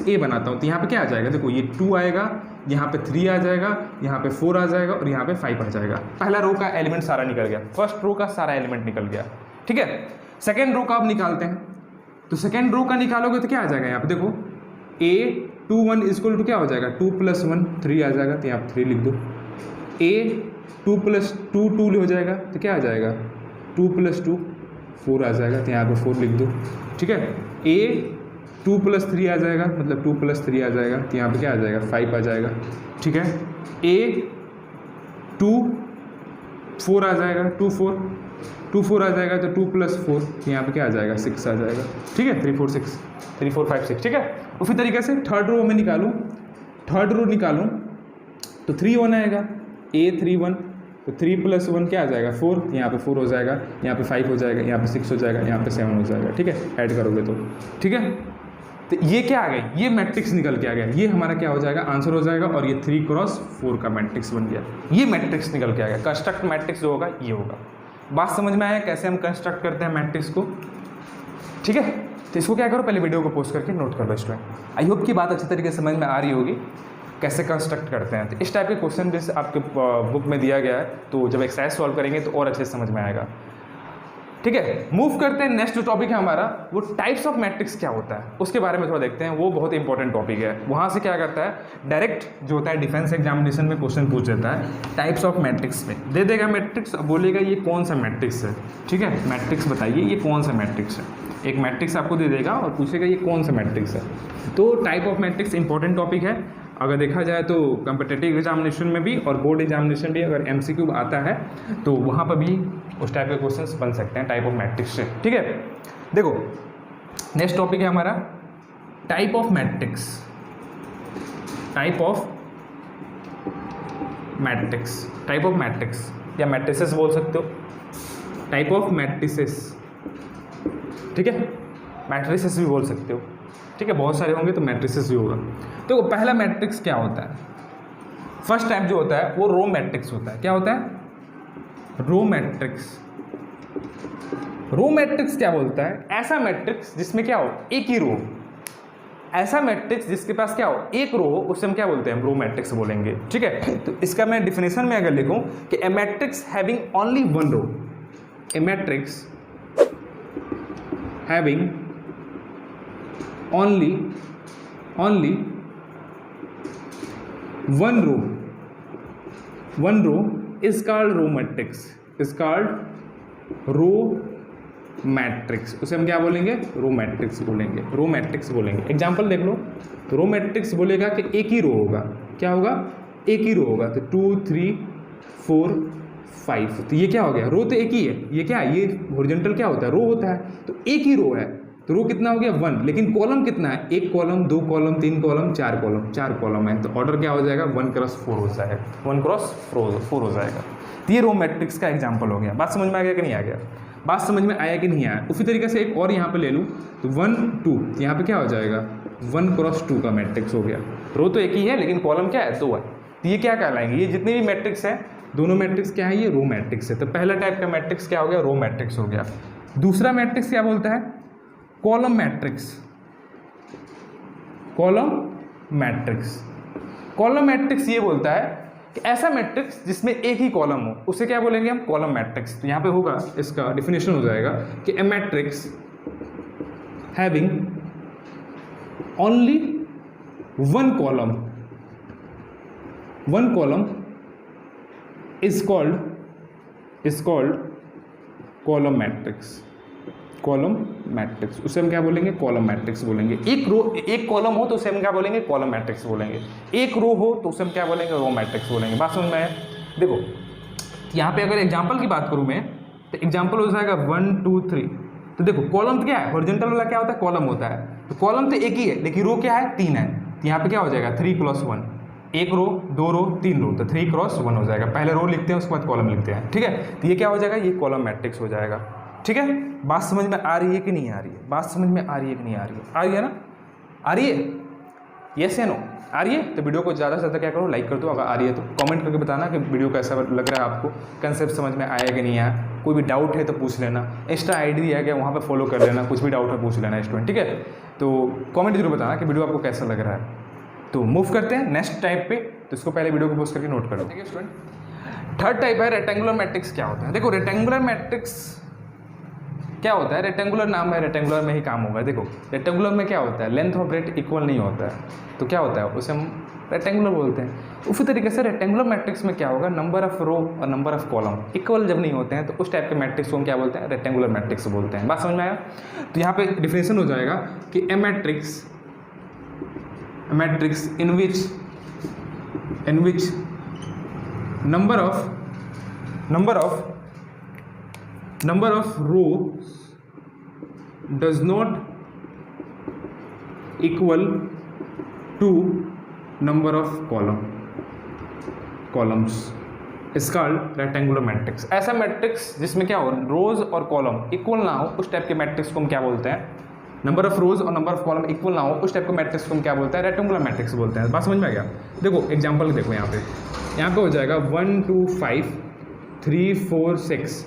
ए बनाता हूँ, तो यहाँ पे क्या आ जाएगा, देखो ये 2 आएगा, यहाँ पे 3 आ जाएगा, यहाँ पे 4 आ जाएगा और यहाँ पे 5 आ जाएगा। पहला रो का एलिमेंट सारा निकल गया, फर्स्ट रो का सारा एलिमेंट निकल गया। ठीक है, सेकेंड रो का अब निकालते हैं। तो सेकेंड रो का निकालोगे तो क्या आ जाएगा, यहाँ पे देखो A21 इक्वल टू क्या हो जाएगा, 2 + 1 3 आ जाएगा, तो यहाँ पे 3 लिख दो। A2 + 2 2 हो जाएगा, तो क्या आ जाएगा, 2 + 2 4 आ जाएगा, तो यहाँ पे 4 लिख दो। ठीक है, A2 + 3 आ जाएगा, मतलब 2 + 3 आ जाएगा, तो यहाँ पे क्या आ जाएगा, 5 आ जाएगा। ठीक है, A2 4 आ जाएगा, 2 4 आ जाएगा, तो 2 + 4 यहाँ पे क्या आ जाएगा, 6 आ जाएगा। ठीक है, 3 4 6 3 4 5 6। ठीक है, उसी तरीके से थर्ड रो में निकालूँ, तो 3 1 आएगा, A31 तो 3 + 1 क्या आ जाएगा, 4, यहाँ पे 4 हो जाएगा, यहाँ पे 5 हो जाएगा, यहाँ पे 6 हो जाएगा, यहाँ पे 7 हो जाएगा। ठीक है, ऐड करोगे तो। ठीक है, तो ये क्या आ गई, ये मैट्रिक्स निकल के आ गया, ये हमारा क्या हो जाएगा, आंसर हो जाएगा। और ये 3x4 का मैट्रिक्स बन गया, ये मैट्रिक्स निकल के आ गया। कंस्ट्रक्ट मैट्रिक्स जो होगा ये होगा। बात समझ में आया कैसे हम कंस्ट्रक्ट करते हैं मैट्रिक्स को। ठीक है, तो इसको क्या करो, पहले वीडियो को पोस्ट करके नोट कर लो स्टूडेंट। आई होप की बात अच्छी तरीके से समझ में आ रही होगी। कैसे कंस्ट्रक्ट करते हैं। तो इस टाइप के क्वेश्चन भी आपके बुक में दिया गया है, तो जब एक्सरसाइज सॉल्व करेंगे तो और अच्छे से समझ में आएगा। ठीक है, मूव करते हैं। नेक्स्ट जो टॉपिक है हमारा वो टाइप्स ऑफ मैट्रिक्स क्या होता है उसके बारे में थोड़ा देखते हैं। वो बहुत इंपॉर्टेंट टॉपिक है। वहाँ से क्या करता है, डायरेक्ट जो होता है डिफेंस एग्जामिनेशन में क्वेश्चन पूछ देता है टाइप्स ऑफ मैट्रिक्स में, दे देगा मैट्रिक्स, बोलेगा ये कौन सा मैट्रिक्स है। ठीक है, मैट्रिक्स बताइए ये कौन सा मैट्रिक्स है। एक मैट्रिक्स आपको दे देगा और पूछेगा ये कौन सा मैट्रिक्स है। तो type of matrix important topic है। अगर देखा जाए तो कॉम्पिटिटिव एग्जामिनेशन में भी और बोर्ड एग्जामिनेशन भी अगर एमसीक्यू आता है तो वहाँ पर भी उस टाइप के क्वेश्चंस बन सकते हैं टाइप ऑफ मैट्रिक्स से। ठीक है, देखो नेक्स्ट टॉपिक है हमारा type of matrix. Type of matrix, type of matrix या मैट्रिसेस बोल सकते हो, टाइप ऑफ मैट्रिसेस। ठीक है, मैट्रिसेस भी बोल सकते हो। ठीक है, बहुत सारे होंगे तो मैट्रिसेस भी होगा। तो पहला मैट्रिक्स क्या होता है, फर्स्ट टाइप जो होता है वो रो मैट्रिक्स होता है। क्या होता है, रो मैट्रिक्स। रो मैट्रिक्स क्या बोलता है, ऐसा मैट्रिक्स जिसमें क्या हो एक ही रो, ऐसा मैट्रिक्स जिसके पास क्या हो एक रो हो, उससे हम क्या बोलते हैं, रो मैट्रिक्स बोलेंगे। ठीक है, तो इसका मैं डिफिनेशन में अगर लिखूं कि a matrix having only one row, a matrix having only one row is called row matrix, is called row matrix। उसे हम क्या बोलेंगे, रो मैट्रिक्स बोलेंगे, रो मैट्रिक्स बोलेंगे। एग्जांपल देख लो, तो रो मैट्रिक्स बोलेगा कि एक ही रो होगा। क्या होगा, एक ही रो होगा। तो 2 3 4 5, तो ये क्या हो गया, रो तो एक ही है। ये क्या है, ये हॉरिजॉन्टल क्या होता है, रो होता है। तो एक ही रो है तो रो कितना हो गया 1, लेकिन कॉलम कितना है, एक column, 2 column, 3 column, 4 column, 4 column है। तो ऑर्डर क्या हो जाएगा, 1 क्रॉस 4 हो जाएगा, 1 क्रॉस 4 हो जाएगा। तो ये रो मैट्रिक्स का एग्जांपल हो गया। बात समझ में आ गया कि नहीं आ गया, बात समझ में आया कि नहीं आया। उसी तरीके से एक और यहाँ पे ले लूँ तो 1 2, यहाँ पे क्या हो जाएगा 1 क्रॉस 2 का मैट्रिक्स हो गया। रो तो एक ही है लेकिन कॉलम क्या है 2 है। तो ये क्या कहलाएंगे, ये जितने भी मैट्रिक्स हैं दोनों मैट्रिक्स क्या है, ये रो मैट्रिक्स है। तो पहला टाइप का मैट्रिक्स क्या हो गया, रो मैट्रिक्स हो गया। दूसरा मैट्रिक्स क्या बोलता है, column matrix. Column matrix, column matrix ये बोलता है कि ऐसा मैट्रिक्स जिसमें एक ही कॉलम हो, उसे क्या बोलेंगे हम, कॉलम मैट्रिक्स। तो यहाँ पे होगा, इसका डिफिनेशन हो जाएगा कि a matrix having only one column is called column matrix. Column matrix, उसे हम क्या बोलेंगे, कॉलम मैट्रिक्स बोलेंगे। एक कॉलम हो तो उसे हम क्या बोलेंगे, कॉलम मैट्रिक्स बोलेंगे। एक रो हो तो उसे हम क्या बोलेंगे, रो मैट्रिक्स बोलेंगे। बात समझ में आया। देखो यहाँ पे अगर एग्जांपल की बात करूँ मैं तो एग्जांपल हो जाएगा 1 2 3। तो देखो कॉलम तो क्या है, हॉरिजॉन्टल वाला क्या होता है, कॉलम होता है। तो कॉलम तो एक ही है लेकिन रो क्या है, 3 है। तो यहाँ पे क्या हो जाएगा 3 क्रॉस 1, एक रो, 2 रो, 3 रो, तो 3 क्रॉस 1 हो जाएगा। पहले रो लिखते हैं उसके बाद कॉलम लिखते हैं। ठीक है, तो ये क्या हो जाएगा, ये कॉलम मैट्रिक्स हो जाएगा। ठीक है, बात समझ में आ रही है कि नहीं आ रही है, बात समझ में आ रही है कि नहीं आ रही है, आ रही है ना, आ रही है, यस या नो, आ रही है। तो वीडियो को ज़्यादा से ज़्यादा क्या करो, लाइक कर दो। अगर आ रही है तो कमेंट करके बताना कि वीडियो कैसा लग रहा है आपको, कंसेप्ट समझ में आया कि नहीं आया। कोई भी डाउट है तो पूछ लेना, इंस्टा आईडी दिया गया वहाँ पे फॉलो कर लेना, कुछ भी डाउट है पूछ लेना स्टूडेंट। ठीक है, तो कमेंट जरूर बताना कि वीडियो आपको कैसा लग रहा है। तो मूव करते हैं नेक्स्ट टाइप पे। तो इसको पहले वीडियो को पोस्ट करके नोट करो। ठीक है स्टूडेंट, थर्ड टाइप है रेक्टेंगुलर मैट्रिक्स। क्या होता है, देखो रेक्टेंगुलर मैट्रिक्स क्या होता है, रेक्टेंगुलर नाम है, रेक्टेंगुलर में ही काम होगा। देखो रेक्टेंगुलर में क्या होता है, लेंथ ऑफ रेट इक्वल नहीं होता है, तो क्या होता है उसे हम रेक्टेंगुलर बोलते हैं। उसी तरीके से रेक्टेंगुलर मैट्रिक्स में क्या होगा, नंबर ऑफ रो और नंबर ऑफ कॉलम इक्वल जब नहीं होते हैं तो उस टाइप के मैट्रिक्स को हम क्या बोलते हैं, रेक्टेंगुलर मैट्रिक्स बोलते हैं। बात समझ में आया। तो यहाँ पे डिफिनेशन हो जाएगा कि a matrix in which number of rows does not equal to number of columns is called rectangular matrix। ऐसा मैट्रिक्स जिसमें क्या हो, रोज और कॉलम इक्वल ना हो, उस टाइप के मैट्रिक्स को हम क्या बोलते हैं, नंबर ऑफ रोज और नंबर ऑफ कॉलम इक्वल ना हो, उस टाइप के मैट्रिक्स को हम क्या बोलते हैं, रेक्टेंगुलर मैट्रिक्स बोलते हैं। बात समझ में आ गया। देखो एग्जांपल देखो, यहाँ पे हो जाएगा 1 2 5 3 4 6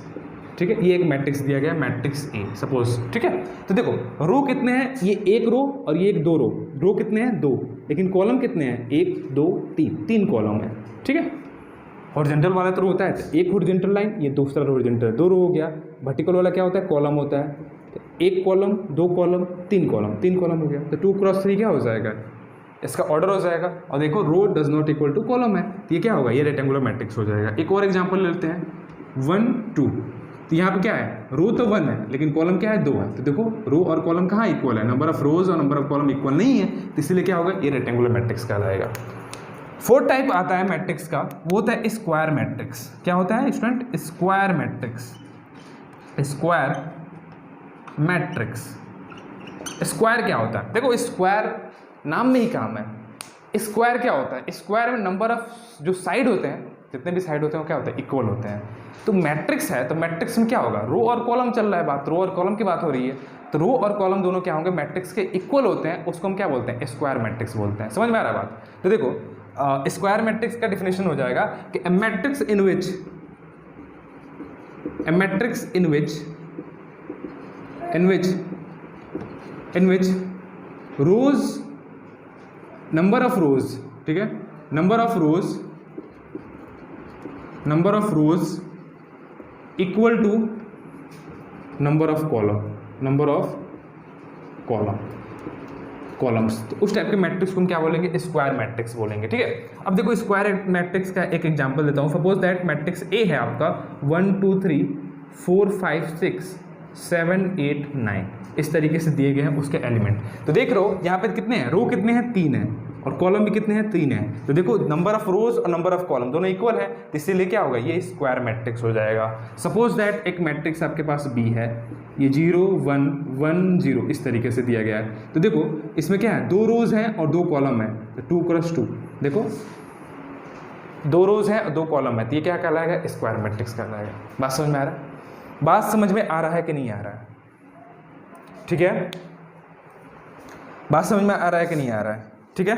ठीक है, ये एक मैट्रिक्स दिया गया मैट्रिक्स ए सपोज, ठीक है। तो देखो रो कितने हैं, ये एक रो और ये एक दो रो कितने हैं 2, लेकिन कॉलम कितने हैं 1 2 3 कॉलम है, ठीक है। हॉरिजॉन्टल वाला तो होता है तो एक हॉरिजॉन्टल लाइन, ये दूसरा हॉरिजॉन्टल 2 रो हो गया। वर्टिकल वाला क्या होता है कॉलम होता है, तो 1 कॉलम 2 कॉलम 3 कॉलम हो गया, तो 2 क्रॉस 3 क्या हो जाएगा, इसका ऑर्डर हो जाएगा। और देखो row does not equal to column है, तो ये क्या होगा, ये रेक्टेंगुलर मैट्रिक्स हो जाएगा। एक और एग्जांपल लेते हैं 1 2, तो यहाँ पे क्या है रो तो 1 है लेकिन कॉलम क्या है 2 है, तो देखो रो और कॉलम कहाँ इक्वल है, नंबर ऑफ रोज और नंबर ऑफ कॉलम इक्वल नहीं है, तो इसलिए क्या होगा ये रेक्टेंगुलर मैट्रिक्स कहलाएगा। फोर्थ टाइप आता है मैट्रिक्स का, वो होता है स्क्वायर मैट्रिक्स। क्या होता है student, square matrix. Square matrix, square क्या होता है, देखो स्क्वायर नाम में ही काम है। स्क्वायर क्या होता है, स्क्वायर में नंबर ऑफ जो साइड होते हैं, जितने भी साइड होते हैं वो क्या होते हैं इक्वल होते हैं। तो मैट्रिक्स है तो मैट्रिक्स में क्या होगा, रो और कॉलम चल रहा है बात, रो और कॉलम की बात हो रही है, तो रो और कॉलम दोनों क्या होंगे मैट्रिक्स के इक्वल होते हैं, उसको हम क्या बोलते हैं स्क्वायर मैट्रिक्स बोलते हैं। समझ में आ रहा है बात। तो देखो स्क्वायर मैट्रिक्स का डिफिनेशन हो जाएगा कि a matrix in which rows, number of rows, ठीक है, number of rows equal to number of columns, तो उस टाइप के मैट्रिक्स को हम क्या बोलेंगे स्क्वायर मैट्रिक्स बोलेंगे, ठीक है। अब देखो स्क्वायर मैट्रिक्स का एक एग्जांपल देता हूँ। सपोज दैट मैट्रिक्स ए है आपका 1 2 3 4 5 6 7 8 9 इस तरीके से दिए गए हैं उसके एलिमेंट। तो देख रहे हो यहाँ पे कितने हैं, रो कितने हैं 3 हैं और कॉलम भी कितने हैं 3 हैं। तो देखो नंबर ऑफ रोज और नंबर ऑफ कॉलम दोनों इक्वल है, तो इसीलिए क्या होगा ये स्क्वायर मैट्रिक्स हो जाएगा। सपोज दैट एक मैट्रिक्स आपके पास बी है, ये 0 1 1 0 इस तरीके से दिया गया है। तो देखो इसमें क्या है 2 रोज हैं और 2 कॉलम है, तो 2 क्रॉस 2, देखो 2 रोज हैं और 2 कॉलम है, तो ये क्या कहलाएगा स्क्वायर मैट्रिक्स कहलाएगा। बात समझ में आ रहा है, बात समझ में आ रहा है कि नहीं आ रहा है, ठीक है, बात समझ में आ रहा है कि नहीं आ रहा है, ठीक है।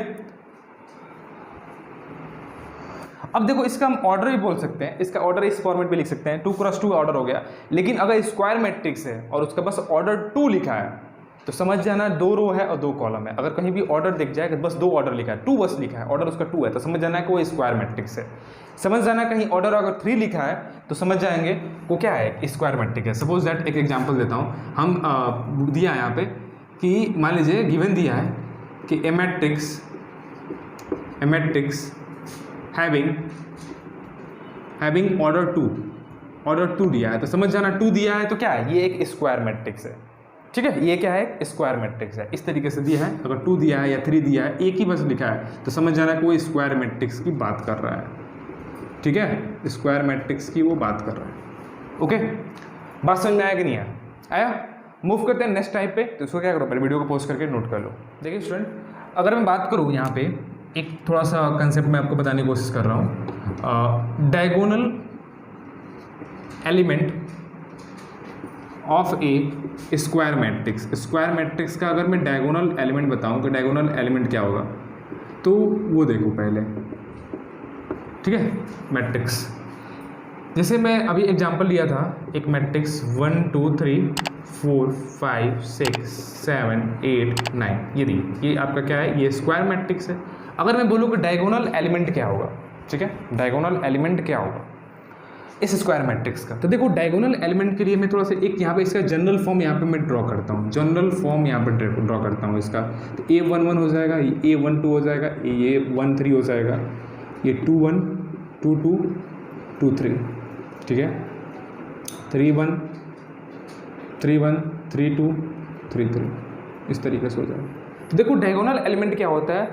अब देखो इसका हम ऑर्डर भी बोल सकते हैं, इसका ऑर्डर इस फॉर्मेट पे लिख सकते हैं 2 क्रॉस 2 ऑर्डर हो गया। लेकिन अगर स्क्वायर मैट्रिक्स है और उसका बस ऑर्डर 2 लिखा है तो समझ जाना 2 रो है और 2 कॉलम है। अगर कहीं भी ऑर्डर दिख जाए बस 2 ऑर्डर लिखा है, 2 बस लिखा है, ऑर्डर उसका 2 है, तो समझ जाना है कि वो स्क्वायर मैट्रिक्स है। समझ जाना कहीं ऑर्डर अगर 3 लिखा है तो समझ जाएंगे वो क्या है स्क्वायर मैट्रिक्स है। सपोज दैट एक एग्जाम्पल देता हूँ, हम दिया है यहाँ पे कि मान लीजिए गिवन दिया है कि ए मैट्रिक्स हैविंग ऑर्डर 2 दिया है, तो समझ जाना 2 दिया है तो क्या है ये एक स्क्वायर मैट्रिक्स है, ठीक है। ये क्या है स्क्वायर मैट्रिक्स है, इस तरीके से दिया है। अगर 2 दिया है या 3 दिया है, एक ही बस लिखा है तो समझ जाना कि वो स्क्वायर मैट्रिक्स की बात कर रहा है, ठीक है, स्क्वायर मैट्रिक्स की वो बात कर रहा है। ओके, बात समझ में आया कि नहीं आया। मूव करते हैं नेक्स्ट टाइप पे। तो इसको क्या करो पहले वीडियो को पॉज करके नोट कर लो। देखिए स्टूडेंट, अगर मैं बात करूँ यहाँ पे एक थोड़ा सा कंसेप्ट मैं आपको बताने की कोशिश कर रहा हूँ। Diagonal element of A square matrix. Square matrix का अगर मैं डायगोनल एलिमेंट बताऊँ कि डायगोनल एलिमेंट क्या होगा, तो वो देखो पहले, ठीक है। मैट्रिक्स जैसे मैं अभी एग्जांपल लिया था, एक मैट्रिक्स 1 2 3 4 5 6 7 8 9 ये दी, ये आपका क्या है, ये स्क्वायर मैट्रिक्स है। अगर मैं बोलूँ कि डायगोनल एलिमेंट क्या होगा, ठीक है, डायगोनल एलिमेंट क्या होगा इस स्क्वायर मैट्रिक्स का, तो देखो डायगोनल एलिमेंट के लिए मैं थोड़ा सा एक यहाँ पे इसका जनरल फॉर्म यहाँ पे मैं ड्रॉ करता हूँ, जनरल फॉर्म यहाँ पे ड्रॉ करता हूँ इसका। तो A11 हो जाएगा, ये A12 हो जाएगा, ये 1 3 हो जाएगा, ये 2 1 2 2 2 3, ठीक है, 3 1 3 1 3 2 3 3 इस तरीके से हो जाएगा। तो देखो डायगोनल एलिमेंट क्या होता है,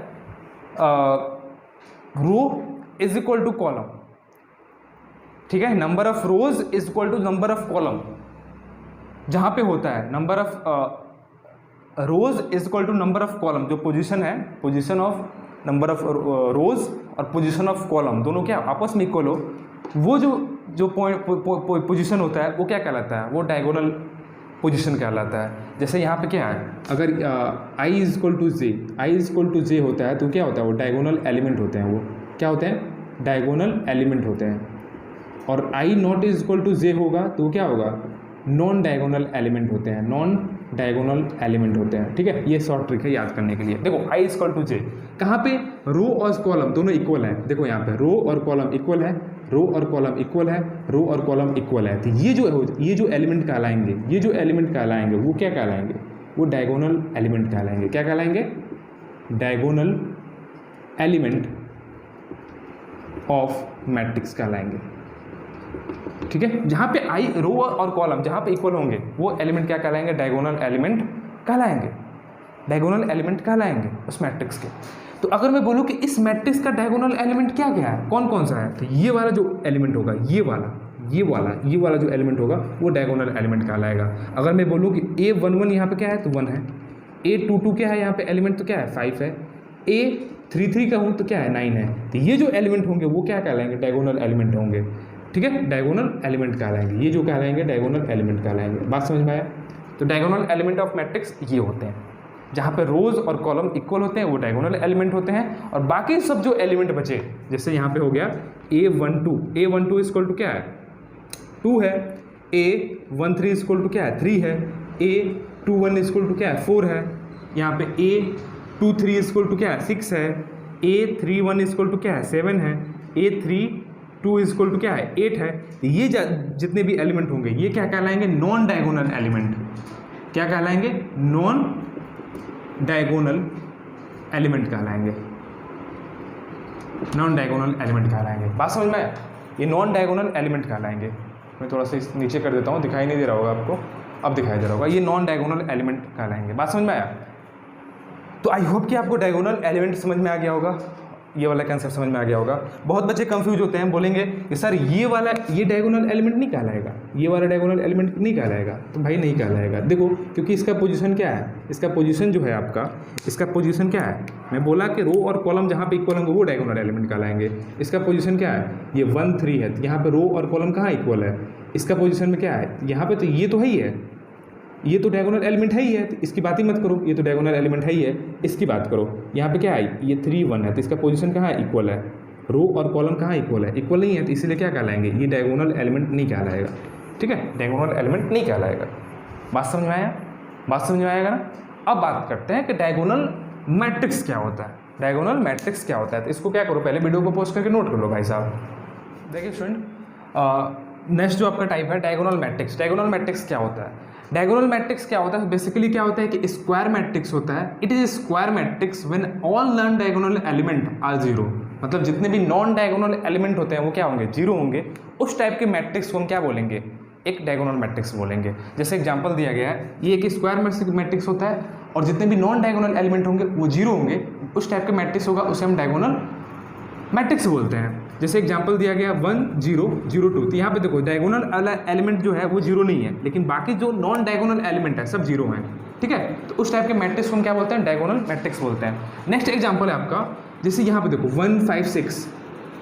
row is equal to column, ठीक है, number of rows is equal to number of column. जहां पे होता है number of rows is equal to number of column, जो पोजीशन है, position of number of rows और पोजीशन ऑफ कॉलम दोनों क्या आपस में इक्वल हो, वो जो पोजीशन होता है वो क्या कहलाता है, वो डायगोनल पोजीशन कहलाता है। जैसे यहाँ पे क्या है, अगर i इज इक्वल टू जे होता है तो क्या होता है, वो डायगोनल एलिमेंट होते हैं, वो क्या होते हैं, डायगोनल एलिमेंट होते हैं, और आई नॉट इज इक्वल टू जे होगा तो क्या होगा, नॉन डायगोनल एलिमेंट होते हैं, नॉन डायगोनल एलिमेंट होते हैं। ठीक है, ये शॉर्ट ट्रिक है याद करने के लिए। देखो आई इक्वल टू जे, कहाँ पे रो और कॉलम दोनों इक्वल है, देखो यहाँ पे रो और कॉलम इक्वल है, रो और कॉलम इक्वल है, रो और कॉलम इक्वल है। तो ये जो एलिमेंट कहलाएंगे, ये जो एलिमेंट कहलाएंगे वो क्या कहलाएंगे, वो डायगोनल एलिमेंट कहलाएंगे। क्या कहलाएंगे, डायगोनल एलिमेंट ऑफ मैट्रिक्स कहलाएंगे। ठीक है, जहाँ पे आई रो और कॉलम जहाँ पे इक्वल होंगे वो एलिमेंट क्या कहलाएंगे, डायगोनल एलिमेंट कहलाएंगे, डायगोनल एलिमेंट कहलाएंगे उस मैट्रिक्स के। तो अगर मैं बोलूँ कि इस मैट्रिक्स का डायगोनल एलिमेंट क्या क्या है, कौन कौन सा है, तो ये वाला जो एलिमेंट होगा, ये वाला जो एलिमेंट होगा वो डायगोनल एलिमेंट कहलाएगा। अगर मैं बोलूँ कि A11 यहाँ पे क्या है तो 1 है, A22 क्या है यहाँ पे एलिमेंट तो क्या है 5 है, A33 का हूँ तो क्या है 9 है। तो ये जो एलिमेंट होंगे वो क्या कहलाएंगे, डायगोनल एलिमेंट होंगे। ठीक है, डायगोनल एलिमेंट कहलाएंगे, ये जो कहलाएंगे डायगोनल एलिमेंट कहलाएंगे। बात समझ में आया। तो डायगोनल एलिमेंट ऑफ मैट्रिक्स ये होते हैं, जहाँ पे रोज और कॉलम इक्वल होते हैं वो डायगोनल एलिमेंट होते हैं, और बाकी सब जो एलिमेंट बचे, जैसे यहाँ पे हो गया A12 इक्वल टू क्या है 2 है, A13 इक्वल टू क्या है 3 है, A21 इक्वल टू क्या है 4 है, यहाँ पे A23 इक्वल टू क्या है 6 है, A31 इक्वल टू क्या है 7 है, A32 इक्वल टू क्या है 8 है। तो ये जितने भी एलिमेंट होंगे ये क्या कहलाएंगे, नॉन डायगोनल एलिमेंट। क्या कहलाएंगे, नॉन डायगोनल एलिमेंट कहलाएंगे, नॉन डायगोनल एलिमेंट कहलाएंगे। बात समझ में आया, ये नॉन डायगोनल एलिमेंट कहलाएंगे। मैं थोड़ा सा नीचे कर देता हूँ, दिखाई नहीं दे रहा होगा आपको, अब दिखाई दे रहा होगा, ये नॉन डायगोनल एलिमेंट कहलाएंगे। बात समझ में आया। तो आई होप कि आपको डायगोनल एलिमेंट समझ में आ गया होगा, ये वाला कंसेप्ट समझ में आ गया होगा। बहुत बच्चे कंफ्यूज होते हैं, बोलेंगे कि सर ये डायगोनल एलिमेंट नहीं कहलाएगा, ये वाला डायगोनल एलिमेंट नहीं कहलाएगा। तो भाई नहीं कहलाएगा, देखो क्योंकि इसका पोजीशन क्या है, इसका पोजीशन जो है आपका, इसका पोजीशन क्या है, मैं बोला कि रो और कॉलम जहाँ पे इक्वल होंगे वो डायगोनल एलिमेंट कहलाएंगे। इसका पोजीशन क्या है, ये 1 3 है, तो यहाँ पे रो और कॉलम कहाँ इक्वल है, इसका पोजीशन में क्या है यहाँ पे, तो ये तो है ही है, ये तो डायगोनल एलिमेंट है ही है, तो इसकी बात ही मत करो, ये तो डायगोनल एलिमेंट है ही है, इसकी बात करो। यहाँ पे क्या है, ये 3 1 है, तो इसका पोजीशन कहाँ है, इक्वल है, रो और कॉलम कहाँ इक्वल है, इक्वल नहीं है, तो इसीलिए क्या कहलाएंगे, ये डायगोनल एलिमेंट नहीं कहलाएगा। ठीक है, डायगोनल एलिमेंट नहीं कहलाएगा। बात समझ में आया, बात समझ में आएगा ना। अब बात करते हैं कि डायगोनल मैट्रिक्स क्या होता है, डायगोनल मैट्रिक्स क्या होता है। तो इसको क्या करो, पहले वीडियो को पोस्ट करके नोट कर लो भाई साहब। देखिए स्टूडेंट, नेक्स्ट जो आपका टाइप है डायगोनल मैट्रिक्स। डायगोनल मैट्रिक्स क्या होता है, डायगोनल मैट्रिक्स क्या होता है, बेसिकली क्या होता है कि स्क्वायर मैट्रिक्स होता है। It is square matrix when all non diagonal element are zero, मतलब जितने भी नॉन डायगोनल एलिमेंट होते हैं वो क्या होंगे, जीरो होंगे। उस टाइप के मैट्रिक्स को हम क्या बोलेंगे, एक डायगोनल मैट्रिक्स बोलेंगे। जैसे एग्जांपल दिया गया है, ये एक स्क्वायर मैट्रिक्स होता है और जितने भी नॉन डायगोनल एलिमेंट होंगे वो जीरो होंगे, उस टाइप के मैट्रिक्स होगा, उसे हम डायगोनल मैट्रिक्स बोलते हैं। जैसे एग्जांपल दिया गया 1 0 0 2, तो यहाँ पे देखो डायगोनल एलिमेंट जो है वो जीरो नहीं है, लेकिन बाकी जो नॉन डायगोनल एलिमेंट है सब जीरो हैं। ठीक है, तो उस टाइप के मैट्रिक्स को हम क्या बोलते हैं, डायगोनल मैट्रिक्स बोलते हैं। नेक्स्ट एग्जांपल है आपका, जैसे यहाँ पे देखो 1 5 6,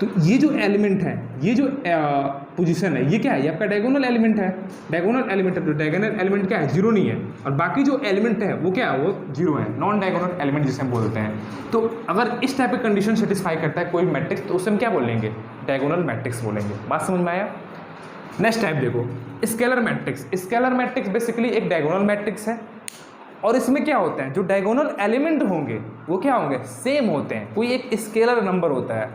तो ये जो एलिमेंट है, ये जो पोजीशन है, ये क्या है, ये आपका डायगोनल एलिमेंट है, डायगोनल एलिमेंट है। तो डायगोनल एलिमेंट क्या है, जीरो नहीं है, और बाकी जो एलिमेंट है वो क्या है, वो जीरो है, नॉन डायगोनल एलिमेंट जिसे हम बोलते हैं। तो अगर इस टाइप की कंडीशन सेटिस्फाई करता है कोई मैट्रिक्स, तो उसे हम क्या बोलेंगे, डायगोनल मैट्रिक्स बोलेंगे। बात समझ में आया। नेक्स्ट टाइप देखो, scalar matrix. Scalar matrix basically एक डायगोनल मैट्रिक्स है, और इसमें क्या होता है, जो डायगोनल एलिमेंट होंगे वो क्या होंगे, सेम होते हैं, कोई एक स्केलर नंबर होता है,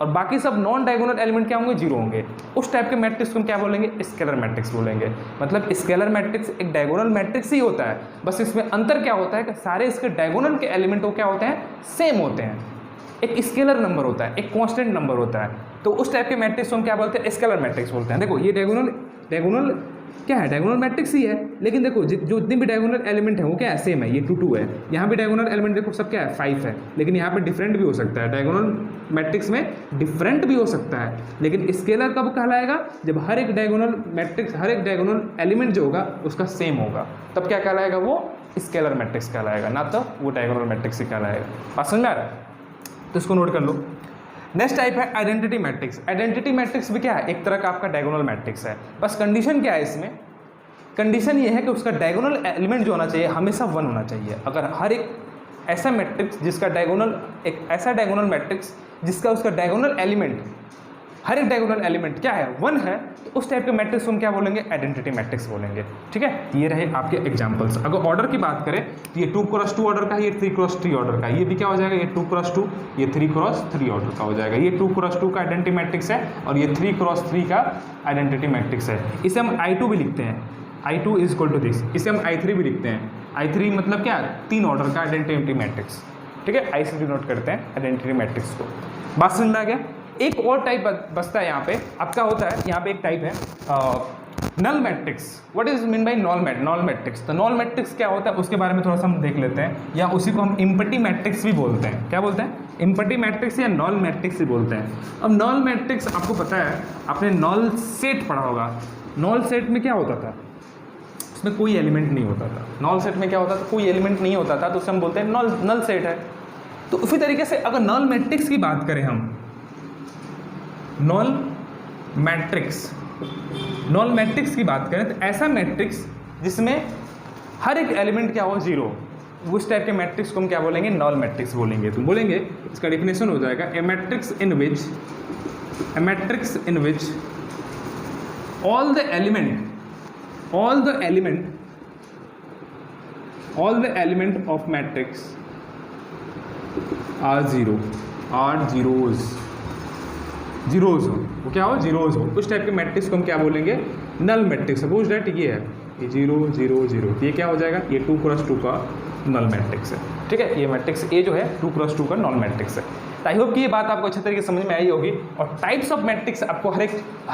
और बाकी सब नॉन डायगोनल एलिमेंट क्या होंगे, जीरो होंगे। उस टाइप के मैट्रिक्स को हम क्या बोलेंगे, स्केलर मैट्रिक्स बोलेंगे। मतलब स्केलर मैट्रिक्स एक डायगोनल मैट्रिक्स ही होता है, बस इसमें अंतर क्या होता है कि सारे इसके डायगोनल के एलिमेंट वो क्या होते हैं, सेम होते हैं। एक स्केलर नंबर होता है, एक कांस्टेंट नंबर होता है, तो उस टाइप के मैट्रिक्स को हम क्या बोलते हैं, स्केलर मैट्रिक्स बोलते हैं। देखो ये डायगोनल क्या है, डायगोनल मैट्रिक्स ही है, लेकिन देखो जो जितने भी डायगोनल एलिमेंट है वो क्या है, सेम है। ये 2 2 है, यहाँ भी डायगोनल एलिमेंट देखो सब क्या है, 5 है, लेकिन यहाँ पे डिफरेंट भी हो सकता है। डायगोनल मैट्रिक्स में डिफरेंट भी हो सकता है, लेकिन स्केलर कब कहलाएगा, जब हर एक डायगोनल मैट्रिक्स, हर एक डायगोनल एलिमेंट जो होगा उसका सेम होगा, तब क्या कहलाएगा, वो स्केलर मैट्रिक्स कहलाएगा, ना तो वो डायगोनल मैट्रिक्स ही कहलाएगा। बात समझ में आ रहा है, तो इसको नोट कर लो। नेक्स्ट टाइप है आइडेंटिटी मैट्रिक्स। आइडेंटिटी मैट्रिक्स भी क्या है, एक तरह का आपका डायगोनल मैट्रिक्स है, बस कंडीशन क्या है इसमें, कंडीशन ये है कि उसका डायगोनल एलिमेंट जो होना चाहिए हमेशा 1 होना चाहिए। अगर हर एक ऐसा मैट्रिक्स जिसका डायगोनल, एक ऐसा डायगोनल मैट्रिक्स जिसका उसका डायगोनल एलिमेंट हर एक डायगोनल एलिमेंट क्या है 1 है, तो उस टाइप के मैट्रिक्स को हम क्या बोलेंगे, आइडेंटिटी मैट्रिक्स बोलेंगे। ठीक है, ये रहे आपके एग्जांपल्स। अगर ऑर्डर की बात करें तो ये 2x2 ऑर्डर का है, ये 3x3 ऑर्डर का है, ये भी क्या हो जाएगा, ये 2x2, ये 3x3 ऑर्डर का हो जाएगा। ये 2x2 का आइडेंटिटी मैट्रिक्स है और ये 3x3 का आइडेंटिटी मैट्रिक्स है। इसे हम I2 भी लिखते हैं, I2 is equal to this. इसे हम I3 भी लिखते हैं, I3 मतलब क्या, 3 ऑर्डर का आइडेंटिटी मैट्रिक्स। ठीक है, I से डिनोट करते हैं आइडेंटिटी मैट्रिक्स को। बात समझ में आ गया। एक और टाइप बचता है यहाँ पे, आपका होता है यहाँ पे एक टाइप है null matrix. What is mean by null matrix? तो नल मैट्रिक्स क्या होता है उसके बारे में थोड़ा सा हम देख लेते हैं, या उसी को हम इम्पटी मैट्रिक्स भी बोलते हैं। क्या बोलते हैं? इम्पटी मैट्रिक्स या नल मैट्रिक्स भी बोलते हैं। अब नल मैट्रिक्स आपको पता है, आपने नल सेट पढ़ा होगा। नल सेट में क्या होता था, उसमें कोई एलिमेंट नहीं होता था। नल सेट में क्या होता था, कोई एलिमेंट नहीं होता था, तो उसे हम बोलते हैं नल सेट है। तो उसी तरीके से अगर नल मैट्रिक्स की बात करें हम, नल मैट्रिक्स की बात करें तो ऐसा मैट्रिक्स जिसमें हर एक एलिमेंट क्या हो, 0, उस टाइप के मैट्रिक्स को हम क्या बोलेंगे, नल मैट्रिक्स बोलेंगे। तो बोलेंगे, इसका डेफिनेशन हो जाएगा a matrix in which all the element of matrix are zeros हो। वो क्या हो, जीरोज हो। उस टाइप के मैट्रिक्स को हम क्या बोलेंगे, नल मैट्रिक्स। सपोज दैट ये है, ये 0 0 0, ये क्या हो जाएगा, ये 2x2 का नल मैट्रिक्स है। ठीक है, ये मैट्रिक्स ए जो है 2x2 का नल मैट्रिक्स है। आई होप कि ये बात आपको अच्छे तरीके से समझ में आई होगी, और टाइप्स ऑफ मैट्रिक्स आपको हर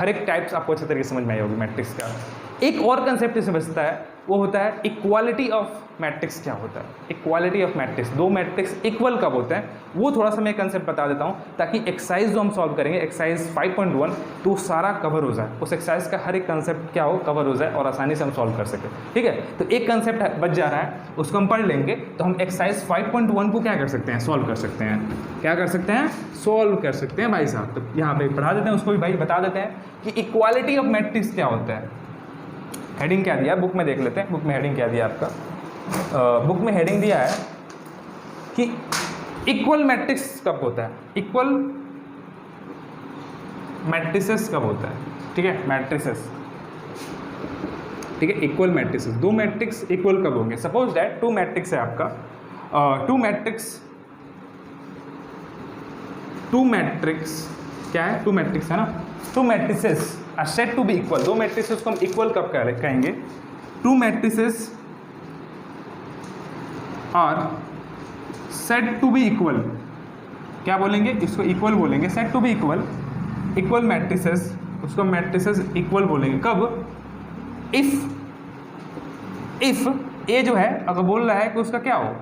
एक टाइप्स आपको अच्छे तरीके से समझ में आई होगी मैट्रिक्स का। एक और कंसेप्ट इसमें बचता है, वो होता है इक्वालिटी ऑफ मैट्रिक्स। क्या होता है इक्वालिटी ऑफ मैट्रिक्स? दो मैट्रिक्स इक्वल कब होते हैं, वो थोड़ा सा मैं कंसेप्ट बता देता हूँ, ताकि एक्सरसाइज जो हम सॉल्व करेंगे, एक्सरसाइज 5.1, तो सारा कवर हो जाए, उस एक्सरसाइज का हर एक कंसेप्ट क्या हो, कवर हो जाए और आसानी से हम सॉल्व कर सकें। ठीक है, तो एक कंसेप्ट बच जा रहा है, उसको हम पढ़ लेंगे, तो हम एक्सरसाइज 5.1 को क्या कर सकते हैं, सॉल्व कर सकते हैं। क्या कर सकते हैं, सॉल्व कर सकते हैं भाई साहब। तो यहाँ पे पढ़ा देते हैं, उसको भी भाई बता देते हैं कि इक्वालिटी ऑफ मैट्रिक्स क्या होता है। हेडिंग क्या दिया, बुक में देख लेते हैं, बुक में हेडिंग क्या दिया आपका। बुक में हेडिंग दिया है कि इक्वल मैट्रिक्स कब होता है, इक्वल मैट्रिसेस कब होता है। ठीक है, मैट्रिसेस, ठीक है, इक्वल मैट्रिसेस, दो मैट्रिक्स इक्वल कब होंगे। सपोज दैट 2 मैट्रिक्स है आपका, 2 मैट्रिक्स क्या है, 2 मैट्रिक्स है ना, 2 matrices are set to be equal. 2 matrices को हम इक्वल कब कहेंगे, 2 matrices are set to be equal. क्या बोलेंगे, इसको इक्वल बोलेंगे, set to be equal matrices, उसको मैट्रिसेस इक्वल बोलेंगे कब, इफ ए जो है अगर बोल रहा है कि उसका क्या हो,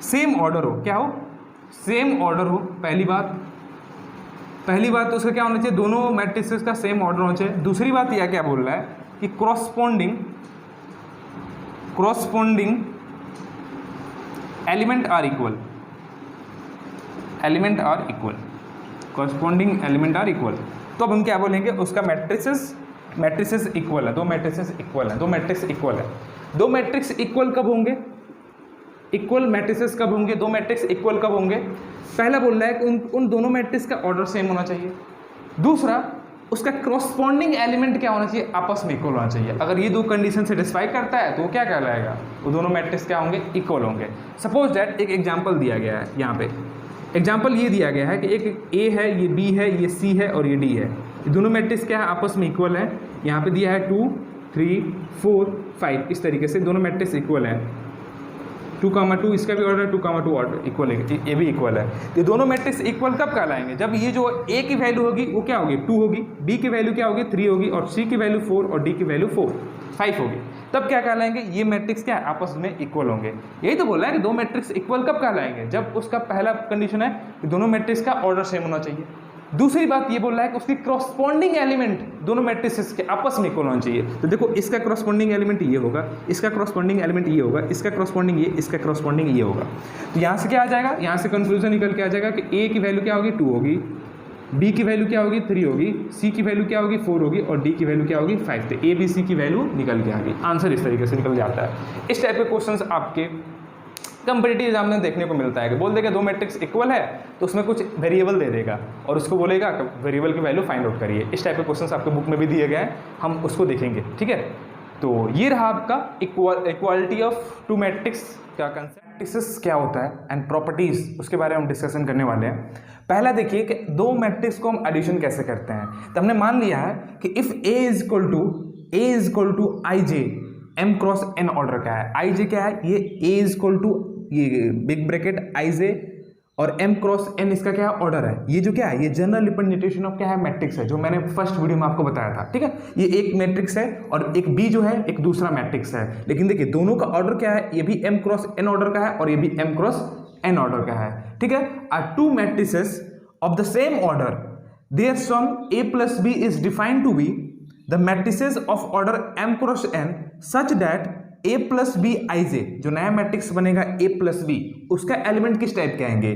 सेम ऑर्डर हो। क्या हो, सेम ऑर्डर हो। पहली बात तो उसका क्या होना चाहिए, दोनों मैट्रिसेस का सेम ऑर्डर होना चाहिए। दूसरी बात यह क्या बोल रहा है कि corresponding element are equal, corresponding element are equal. तो अब हम क्या बोलेंगे, उसका मैट्रिसेस इक्वल है, दो मैट्रिक्स इक्वल है। दो मैट्रिक्स इक्वल कब होंगे, इक्वल मैट्रिसेस कब होंगे, दो मैट्रिक्स इक्वल कब होंगे। पहला बोल रहा है कि उन दोनों मैट्रिक्स का ऑर्डर सेम होना चाहिए। दूसरा, उसका कॉरस्पॉन्डिंग एलिमेंट क्या होना चाहिए, आपस में इक्वल होना चाहिए। अगर ये दो कंडीशन सेटिस्फाई करता है तो वो क्या कहलाएगा, वो दोनों मैट्रिक्स क्या होंगे, इक्वल होंगे। सपोज दैट एक एग्जांपल दिया गया है, यहाँ पे एग्जांपल ये दिया गया है कि एक ए है, ये बी है, ये सी है और ये डी है। ये दोनों मैट्रिक्स क्या है, आपस में इक्वल है। यहाँ पे दिया है 2 3 4 5, इस तरीके से दोनों मैट्रिक्स इक्वल है। 2,2 इसका भी ऑर्डर 2,2 ऑर्डर इक्वल है, ये भी इक्वल है। ये दोनों मैट्रिक्स इक्वल कब कहलाएंगे, जब ये जो ए की वैल्यू होगी वो क्या होगी, 2 होगी, बी की वैल्यू क्या होगी, 3 होगी, और सी की वैल्यू 4 और डी की वैल्यू 5 होगी। तब क्या कहलाएंगे, ये मैट्रिक्स क्या है, आपस में इक्वल होंगे। यही तो बोल रहा है कि दो मैट्रिक्स इक्वल कब कहलाएंगे, जब उसका पहला कंडीशन है कि दोनों मैट्रिक्स का ऑर्डर सेम होना चाहिए। दूसरी बात ये बोल रहा है कि उसकी कॉरस्पॉन्डिंग एलिमेंट दोनों मैट्रिसेस के आपस में इक्वल होना चाहिए। तो देखो, इसका कॉरस्पॉन्डिंग एलिमेंट ये होगा, इसका कॉरस्पॉन्डिंग एलिमेंट ये होगा, इसका कॉरस्पॉन्डिंग ये, इसका कॉरस्पॉन्डिंग ये होगा। तो यहाँ से क्या आ जाएगा, यहाँ से कंक्लूजन निकल के आ जाएगा कि ए की वैल्यू क्या होगी, 2 होगी, बी की वैल्यू क्या होगी, 3 होगी, सी की वैल्यू क्या होगी, 4 होगी, और डी की वैल्यू क्या होगी, 5। तो ए बी सी की वैल्यू निकल के आ गई। आंसर इस तरीके से निकल जाता है। इस टाइप के क्वेश्चंस आपके कंपेटिटिव एग्जाम में देखने को मिलता है कि बोल देगा दो मैट्रिक्स इक्वल है तो उसमें कुछ वेरिएबल दे देगा और उसको बोलेगा कि वेरिएबल की वैल्यू फाइंड आउट करिए। इस टाइप के क्वेश्चंस आपके बुक में भी दिए गए हैं, हम उसको देखेंगे, ठीक है। तो ये रहा आपका इक्वालिटी ऑफ टू मैट्रिक्स का कंसेप्ट। मैट्रिक्स क्या होता है एंड प्रॉपर्टीज, उसके बारे में हम डिस्कशन करने वाले हैं। पहला देखिए कि दो मैट्रिक्स को हम एडिशन कैसे करते हैं। तो हमने मान लिया है कि if A is equal to I J M cross N order का है। आई जे क्या है, ये ए इज इक्वल टू ये बिग ब्रैकेट आई जे और m क्रॉस n इसका क्या ऑर्डर है। ये जो क्या है, ये जनरल रिप्रेजेंटेशन ऑफ क्या है, मैट्रिक्स है, जो मैंने फर्स्ट वीडियो में आपको बताया था, ठीक है। ये एक मैट्रिक्स है और एक b जो है एक दूसरा मैट्रिक्स है, लेकिन देखिए दोनों का ऑर्डर क्या है, ये भी m क्रॉस n ऑर्डर का है और ये भी m क्रॉस n ऑर्डर का है, ठीक है। Are two matrices of the same order, their sum a plus b is defined to be the matrices of order m cross n such that a plus B I J, जो नया matrix बनेगा a plus B, उसका element किस type के आएंगे,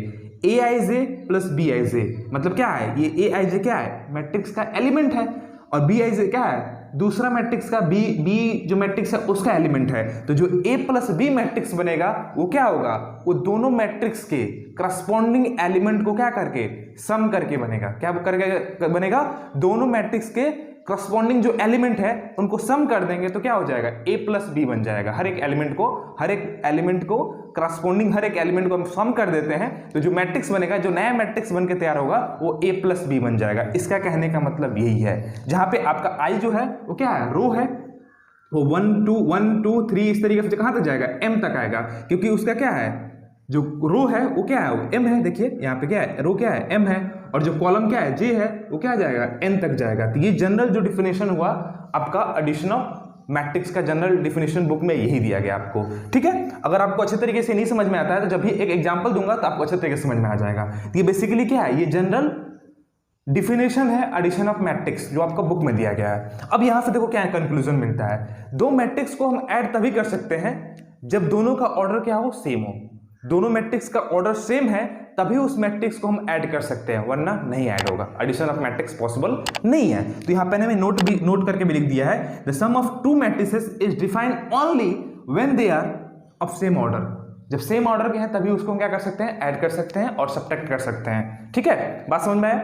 ए I J plus B I जे। मतलब क्या है, ये ए आई जे क्या है, मैट्रिक्स का एलिमेंट है, और बी आई जे क्या है, दूसरा मैट्रिक्स का बी जो मैट्रिक्स है उसका एलिमेंट है। तो जो ए प्लस बी मैट्रिक्स बनेगा वो क्या होगा, वो दोनों मैट्रिक्स के करस्पॉन्डिंग एलिमेंट को क्या करके सम करके बनेगा। क्या करके बनेगा, दोनों मैट्रिक्स के करस्पॉन्डिंग जो एलिमेंट है उनको सम कर देंगे तो क्या हो जाएगा, ए प्लस बी बन जाएगा। हर एक एलिमेंट को करस्पॉन्डिंग हर एक एलिमेंट को हम सम कर देते हैं तो जो मैट्रिक्स बनेगा, जो नया मैट्रिक्स बन के तैयार होगा वो ए प्लस बी बन जाएगा। इसका कहने का मतलब यही है। जहां पे आपका आई जो है वो क्या है, रो है, वो 1 2 3 इस तरीके से कहां तक जाएगा, एम तक आएगा, क्योंकि उसका क्या है, जो रो है वो क्या है, वो एम है। देखिए यहाँ पे क्या है, रो क्या है, एम है, और जो कॉलम क्या है, जे है, वो क्या जाएगा, एन तक जाएगा। तो ये जनरल जो डिफिनेशन हुआ आपका एडिशन ऑफ मैट्रिक्स का, जनरल डिफिनेशन बुक में यही दिया गया आपको, ठीक है। अगर आपको अच्छे तरीके से नहीं समझ में आता है तो जब भी एक एग्जांपल दूंगा तो आपको अच्छे तरीके से समझ में आ जाएगा। तो ये बेसिकली क्या है, ये जनरल डिफिनेशन है एडिशन ऑफ मैट्रिक्स जो आपका बुक में दिया गया है। अब यहां से देखो क्या कंक्लूजन मिलता है, दो मैट्रिक्स को हम ऐड तभी कर सकते हैं जब दोनों का ऑर्डर क्या हो, सेम हो। दोनों मैट्रिक्स का ऑर्डर सेम है तभी उस मैट्रिक्स को हम ऐड कर सकते हैं, वरना नहीं ऐड होगा। एडिशन ऑफ मैट्रिक्स पॉसिबल नहीं है। तो यहां पे मैंने नोट करके भी लिख दिया है, the sum of two matrices is defined only when they are of same order. जब सेम ऑर्डर के हैं तभी उसको हम क्या कर सकते हैं, ऐड कर सकते हैं और सब्ट्रैक्ट कर सकते हैं, ठीक है। बात समझ में आया।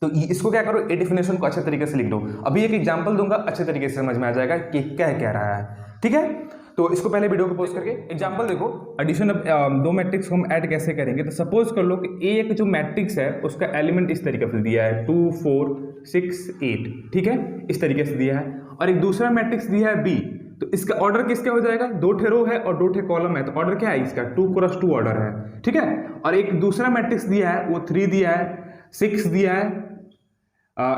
तो इसको क्या करो, ए डिफिनेशन को अच्छे तरीके से लिख दो। अभी एक एग्जांपल दूंगा, अच्छे तरीके से समझ में आ जाएगा कि क्या कह रहा है, ठीक है। तो इसको पहले वीडियो को पॉज करके एग्जांपल देखो, एडिशन ऑफ दो मैट्रिक्स को हम ऐड कैसे करेंगे। तो सपोज कर लो कि एक जो मैट्रिक्स है उसका एलिमेंट इस तरीके से दिया है 2 4 6 8, ठीक है, इस तरीके से दिया है, और एक दूसरा मैट्रिक्स दिया है बी। तो इसका ऑर्डर किसका हो जाएगा, 2 ठे रो है और 2 ठे कॉलम है, तो ऑर्डर क्या है इसका, 2 क्रॉस 2 ऑर्डर है, ठीक है। और एक दूसरा मैट्रिक्स दिया है, वो 3 दिया है, 6 दिया है,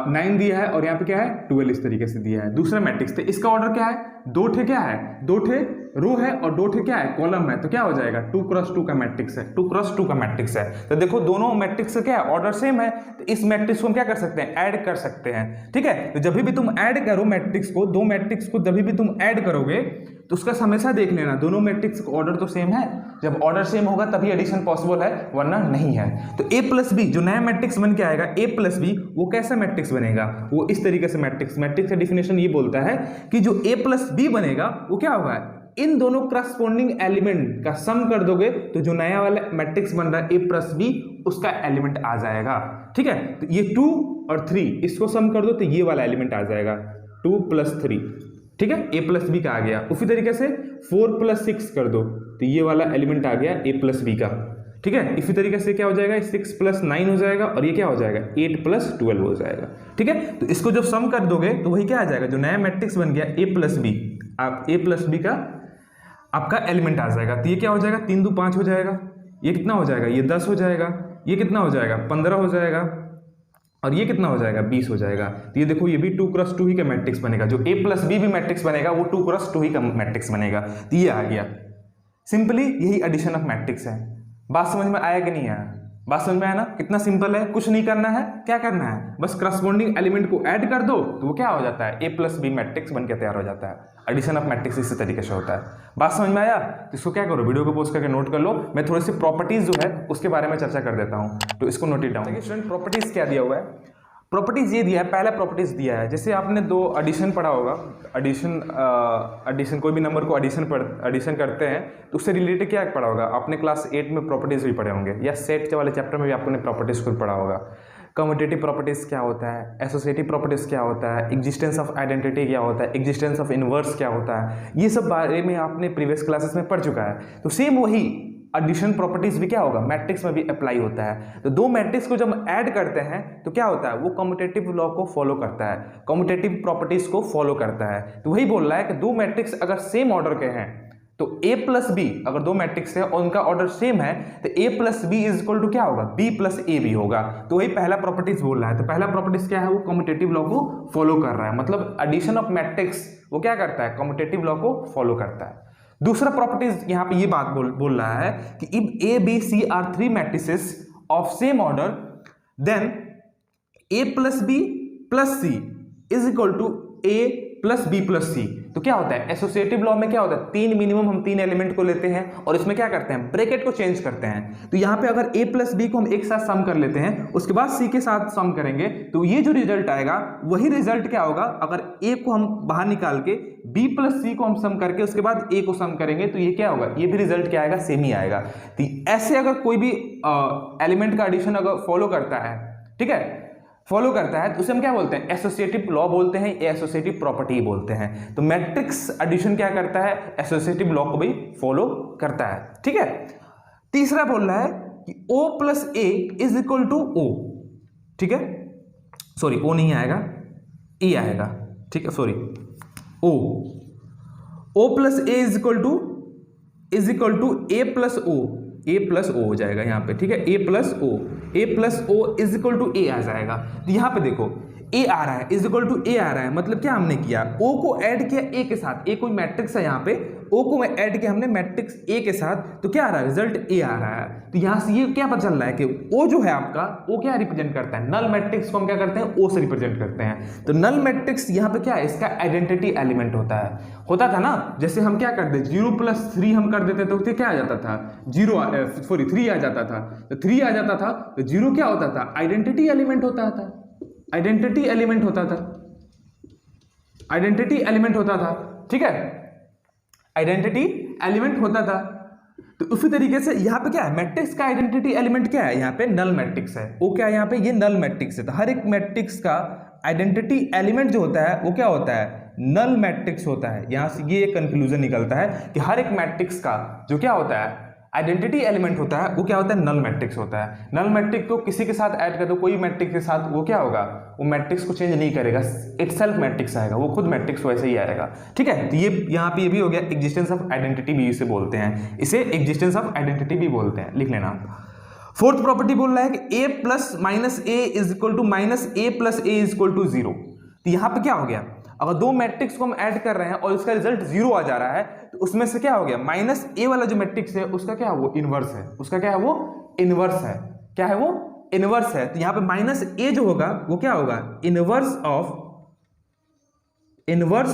9 दिया है, और यहाँ पे क्या है 12 इस तरीके से दिया है दूसरा मैट्रिक्स। तो इसका ऑर्डर क्या है, 2 ठे क्या है, 2 ठे रो है और 2 ठे क्या है, कॉलम है, तो क्या हो जाएगा 2 क्रॉस 2 का मैट्रिक्स है, 2 क्रॉस 2 का मैट्रिक्स है। तो देखो दोनों मैट्रिक्स का क्या है, ऑर्डर सेम है, तो इस मैट्रिक्स को हम क्या कर सकते हैं, ऐड कर सकते हैं, ठीक है। तो जब भी तुम ऐड करो मैट्रिक्स को, दो मैट्रिक्स को जब भी तुम ऐड करोगे तो उसका हमेशा देख लेना दोनों मैट्रिक्स का ऑर्डर तो सेम है। जब ऑर्डर सेम होगा तभी एडिशन पॉसिबल है, वरना नहीं है। तो ए प्लस बी जो नया मैट्रिक्स बन के आएगा, ए प्लस बी, वो कैसा मैट्रिक्स बनेगा, वो इस तरीके से मैट्रिक्स का डिफिनेशन ये बोलता है कि जो ए प्लस बी बनेगा वो क्या होगा, इन दोनों करस्पॉन्डिंग एलिमेंट का सम कर दोगे तो जो नया वाला मैट्रिक्स बन रहा है ए प्लस बी, उसका एलिमेंट आ जाएगा, ठीक है। तो ये 2 और 3 इसको सम कर दो तो ये वाला एलिमेंट आ जाएगा 2 + 3, ठीक है, ए प्लस बी का आ गया। उसी तरीके से 4 + 6 कर दो तो ये वाला एलिमेंट आ गया ए प्लस बी का, ठीक है। इसी तरीके से क्या हो जाएगा, 6 + 9 हो जाएगा, और ये क्या हो जाएगा 8 + 12 हो जाएगा, ठीक है। तो इसको जब सम कर दोगे तो वही क्या आ जाएगा, जो नया मैट्रिक्स बन गया ए प्लस बी, आप ए प्लस बी का आपका एलिमेंट आ जाएगा। तो ये क्या हो जाएगा, 3 × 2 = 5 हो जाएगा, ये कितना हो जाएगा, ये 10 हो जाएगा, ये कितना हो जाएगा 15 हो जाएगा, और ये कितना हो जाएगा 20 हो जाएगा। तो ये देखो ये भी 2 क्रॉस 2 ही का मैट्रिक्स बनेगा, जो ए प्लस बी भी मैट्रिक्स बनेगा वो 2 क्रॉस 2 ही का मैट्रिक्स बनेगा। तो ये आ गया, सिंपली यही एडिशन ऑफ मैट्रिक्स है। बात समझ में आया कि नहीं आया? बात समझ में आया ना? कितना सिंपल है, कुछ नहीं करना है। क्या करना है, बस करस्पॉन्डिंग एलिमेंट को ऐड कर दो तो वो क्या हो जाता है, ए प्लस बी मैट्रिक्स बन के तैयार हो जाता है। एडिशन ऑफ मैट्रिक्स इसी तरीके से होता है। बात समझ में आया? तो इसको क्या करो, वीडियो को पॉज करके नोट कर लो। मैं थोड़ी सी प्रॉपर्टीज जो है उसके बारे में चर्चा कर देता हूँ, तो इसको note it down. Student properties क्या दिया हुआ है, प्रॉपर्टीज ये दिया है, पहला प्रॉपर्टीज दिया है, जैसे आपने दो एडिशन पढ़ा होगा, एडिशन कोई भी नंबर को एडिशन करते हैं तो उससे रिलेटेड क्या पढ़ा होगा आपने, क्लास 8 में प्रॉपर्टीज भी पढ़े होंगे, या सेट वाले चैप्टर में भी आपने प्रॉपर्टीज को पढ़ा होगा। कम्यूटेटिव प्रॉपर्टीज क्या होता है, एसोसिएटिव प्रॉपर्टीज क्या होता है, एग्जिस्टेंस ऑफ आइडेंटिटी क्या होता है, एग्जिस्टेंस ऑफ इनवर्स क्या होता है, ये सब बारे में आपने प्रीवियस क्लासेस में पढ़ चुका है। तो सेम वही एडिशन प्रॉपर्टीज भी क्या होगा, मैट्रिक्स में भी अप्लाई होता है। तो दो मैट्रिक्स को जब ऐड करते हैं तो क्या होता है, वो कम्यूटेटिव लॉ को फॉलो करता है, कम्यूटेटिव प्रॉपर्टीज को फॉलो करता है। तो वही बोल रहा है कि दो मैट्रिक्स अगर सेम ऑर्डर के हैं तो a प्लस बी, अगर दो मैट्रिक्स है और उनका ऑर्डर सेम है तो a plus B is equal to क्या होगा, b प्लस ए भी होगा। तो वही पहला प्रॉपर्टीज बोल रहा है। तो पहला प्रॉपर्टीज क्या है, वो कम्यूटेटिव लॉ को फॉलो कर रहा है, मतलब एडिशन ऑफ मैट्रिक्स वो क्या करता है, कम्यूटेटिव लॉ को फॉलो करता है। दूसरा प्रॉपर्टीज यहाँ पे ये बात बोल रहा है कि if A B C are three matrices of same order then a plus B plus C is equal to a plus B plus C. तो क्या होता है, एसोसिएटिव लॉ में क्या होता है, तीन मिनिमम हम तीन एलिमेंट को लेते हैं और इसमें क्या करते हैं, ब्रैकेट को चेंज करते हैं। तो यहाँ पे अगर a प्लस बी को हम एक साथ सम कर लेते हैं, उसके बाद c के साथ सम करेंगे, तो ये जो रिजल्ट आएगा वही रिजल्ट क्या होगा, अगर a को हम बाहर निकाल के b प्लस सी को हम सम करके उसके बाद a को सम करेंगे तो ये क्या होगा, ये भी रिजल्ट क्या आएगा, सेम ही आएगा। तो ऐसे अगर कोई भी एलिमेंट का एडिशन अगर फॉलो करता है, ठीक है, फॉलो करता है, तो उसे हम क्या बोलते हैं, एसोसिएटिव लॉ बोलते हैं या एसोसिएटिव प्रॉपर्टी बोलते हैं। तो मैट्रिक्स एडिशन क्या करता है, एसोसिएटिव लॉ को भी फॉलो करता है, ठीक है। तीसरा बोल रहा है कि O plus A is equal to O, ठीक है, सॉरी O नहीं आएगा, E आएगा, ठीक है, sorry O plus A is equal to A plus O, a plus O हो जाएगा यहाँ पे, ठीक है, a plus O is equal to A आ जाएगा। तो यहाँ पे देखो a आ रहा है, इज इक्वल टू ए आ रहा है, मतलब क्या हमने किया, o को ऐड किया a के साथ, a कोई मैट्रिक्स है, यहाँ पे o को ऐड किया हमने मैट्रिक्स a के साथ, तो क्या आ रहा है, रिजल्ट a आ रहा है। तो यहाँ से ये क्या पता चल रहा है कि o जो है आपका, o क्या रिप्रेजेंट करता है, नल मैट्रिक्स को हम क्या करते हैं, o से रिप्रेजेंट करते हैं। तो नल मैट्रिक्स यहाँ पे क्या है, इसका आइडेंटिटी एलिमेंट होता था ना, जैसे हम क्या करते, 0 प्लस 3 हम कर देते तो क्या आ जाता था, 3 आ जाता था। तो 3 आ जाता था तो 0 क्या होता था, आइडेंटिटी एलिमेंट होता था, आइडेंटिटी एलिमेंट होता था, ठीक है, आइडेंटिटी एलिमेंट होता था। तो उसी तरीके से यहाँ पे क्या है, मैट्रिक्स का आइडेंटिटी एलिमेंट क्या है, यहाँ पे नल मैट्रिक्स है, वो क्या है यहाँ पे, ये नल मैट्रिक्स है। तो हर एक मैट्रिक्स का आइडेंटिटी एलिमेंट जो होता है वो क्या होता है, नल मैट्रिक्स होता है। यहाँ से ये एक कंक्लूजन निकलता है कि हर एक मैट्रिक्स का जो क्या होता है, आइडेंटिटी एलिमेंट होता है, वो क्या होता है, नल मैट्रिक्स होता है। नल मैट्रिक्स को किसी के साथ ऐड कर दो, कोई मैट्रिक्स के साथ, वो क्या होगा, वो मैट्रिक्स को चेंज नहीं करेगा, इटसेल्फ मैट्रिक्स आएगा, वो खुद मैट्रिक्स वैसे ही आएगा, ठीक है। तो ये यहाँ पे ये भी हो गया, एग्जिस्टेंस ऑफ आइडेंटिटी भी इसे बोलते हैं, इसे एग्जिस्टेंस ऑफ आइडेंटिटी भी बोलते हैं, लिख लेना। फोर्थ प्रॉपर्टी बोल रहा है कि a plus minus A is equal to minus A plus A is equal to 0। तो यहाँ पे क्या हो गया, अगर दो मैट्रिक्स को हम ऐड कर रहे हैं और इसका रिजल्ट 0 आ जा रहा है, तो उसमें से क्या हो गया, माइनस ए वाला जो मैट्रिक्स है उसका क्या है, वो इनवर्स है, उसका क्या है, वो इनवर्स है, क्या है, वो इनवर्स है। तो यहाँ पे माइनस ए जो होगा वो क्या होगा, inverse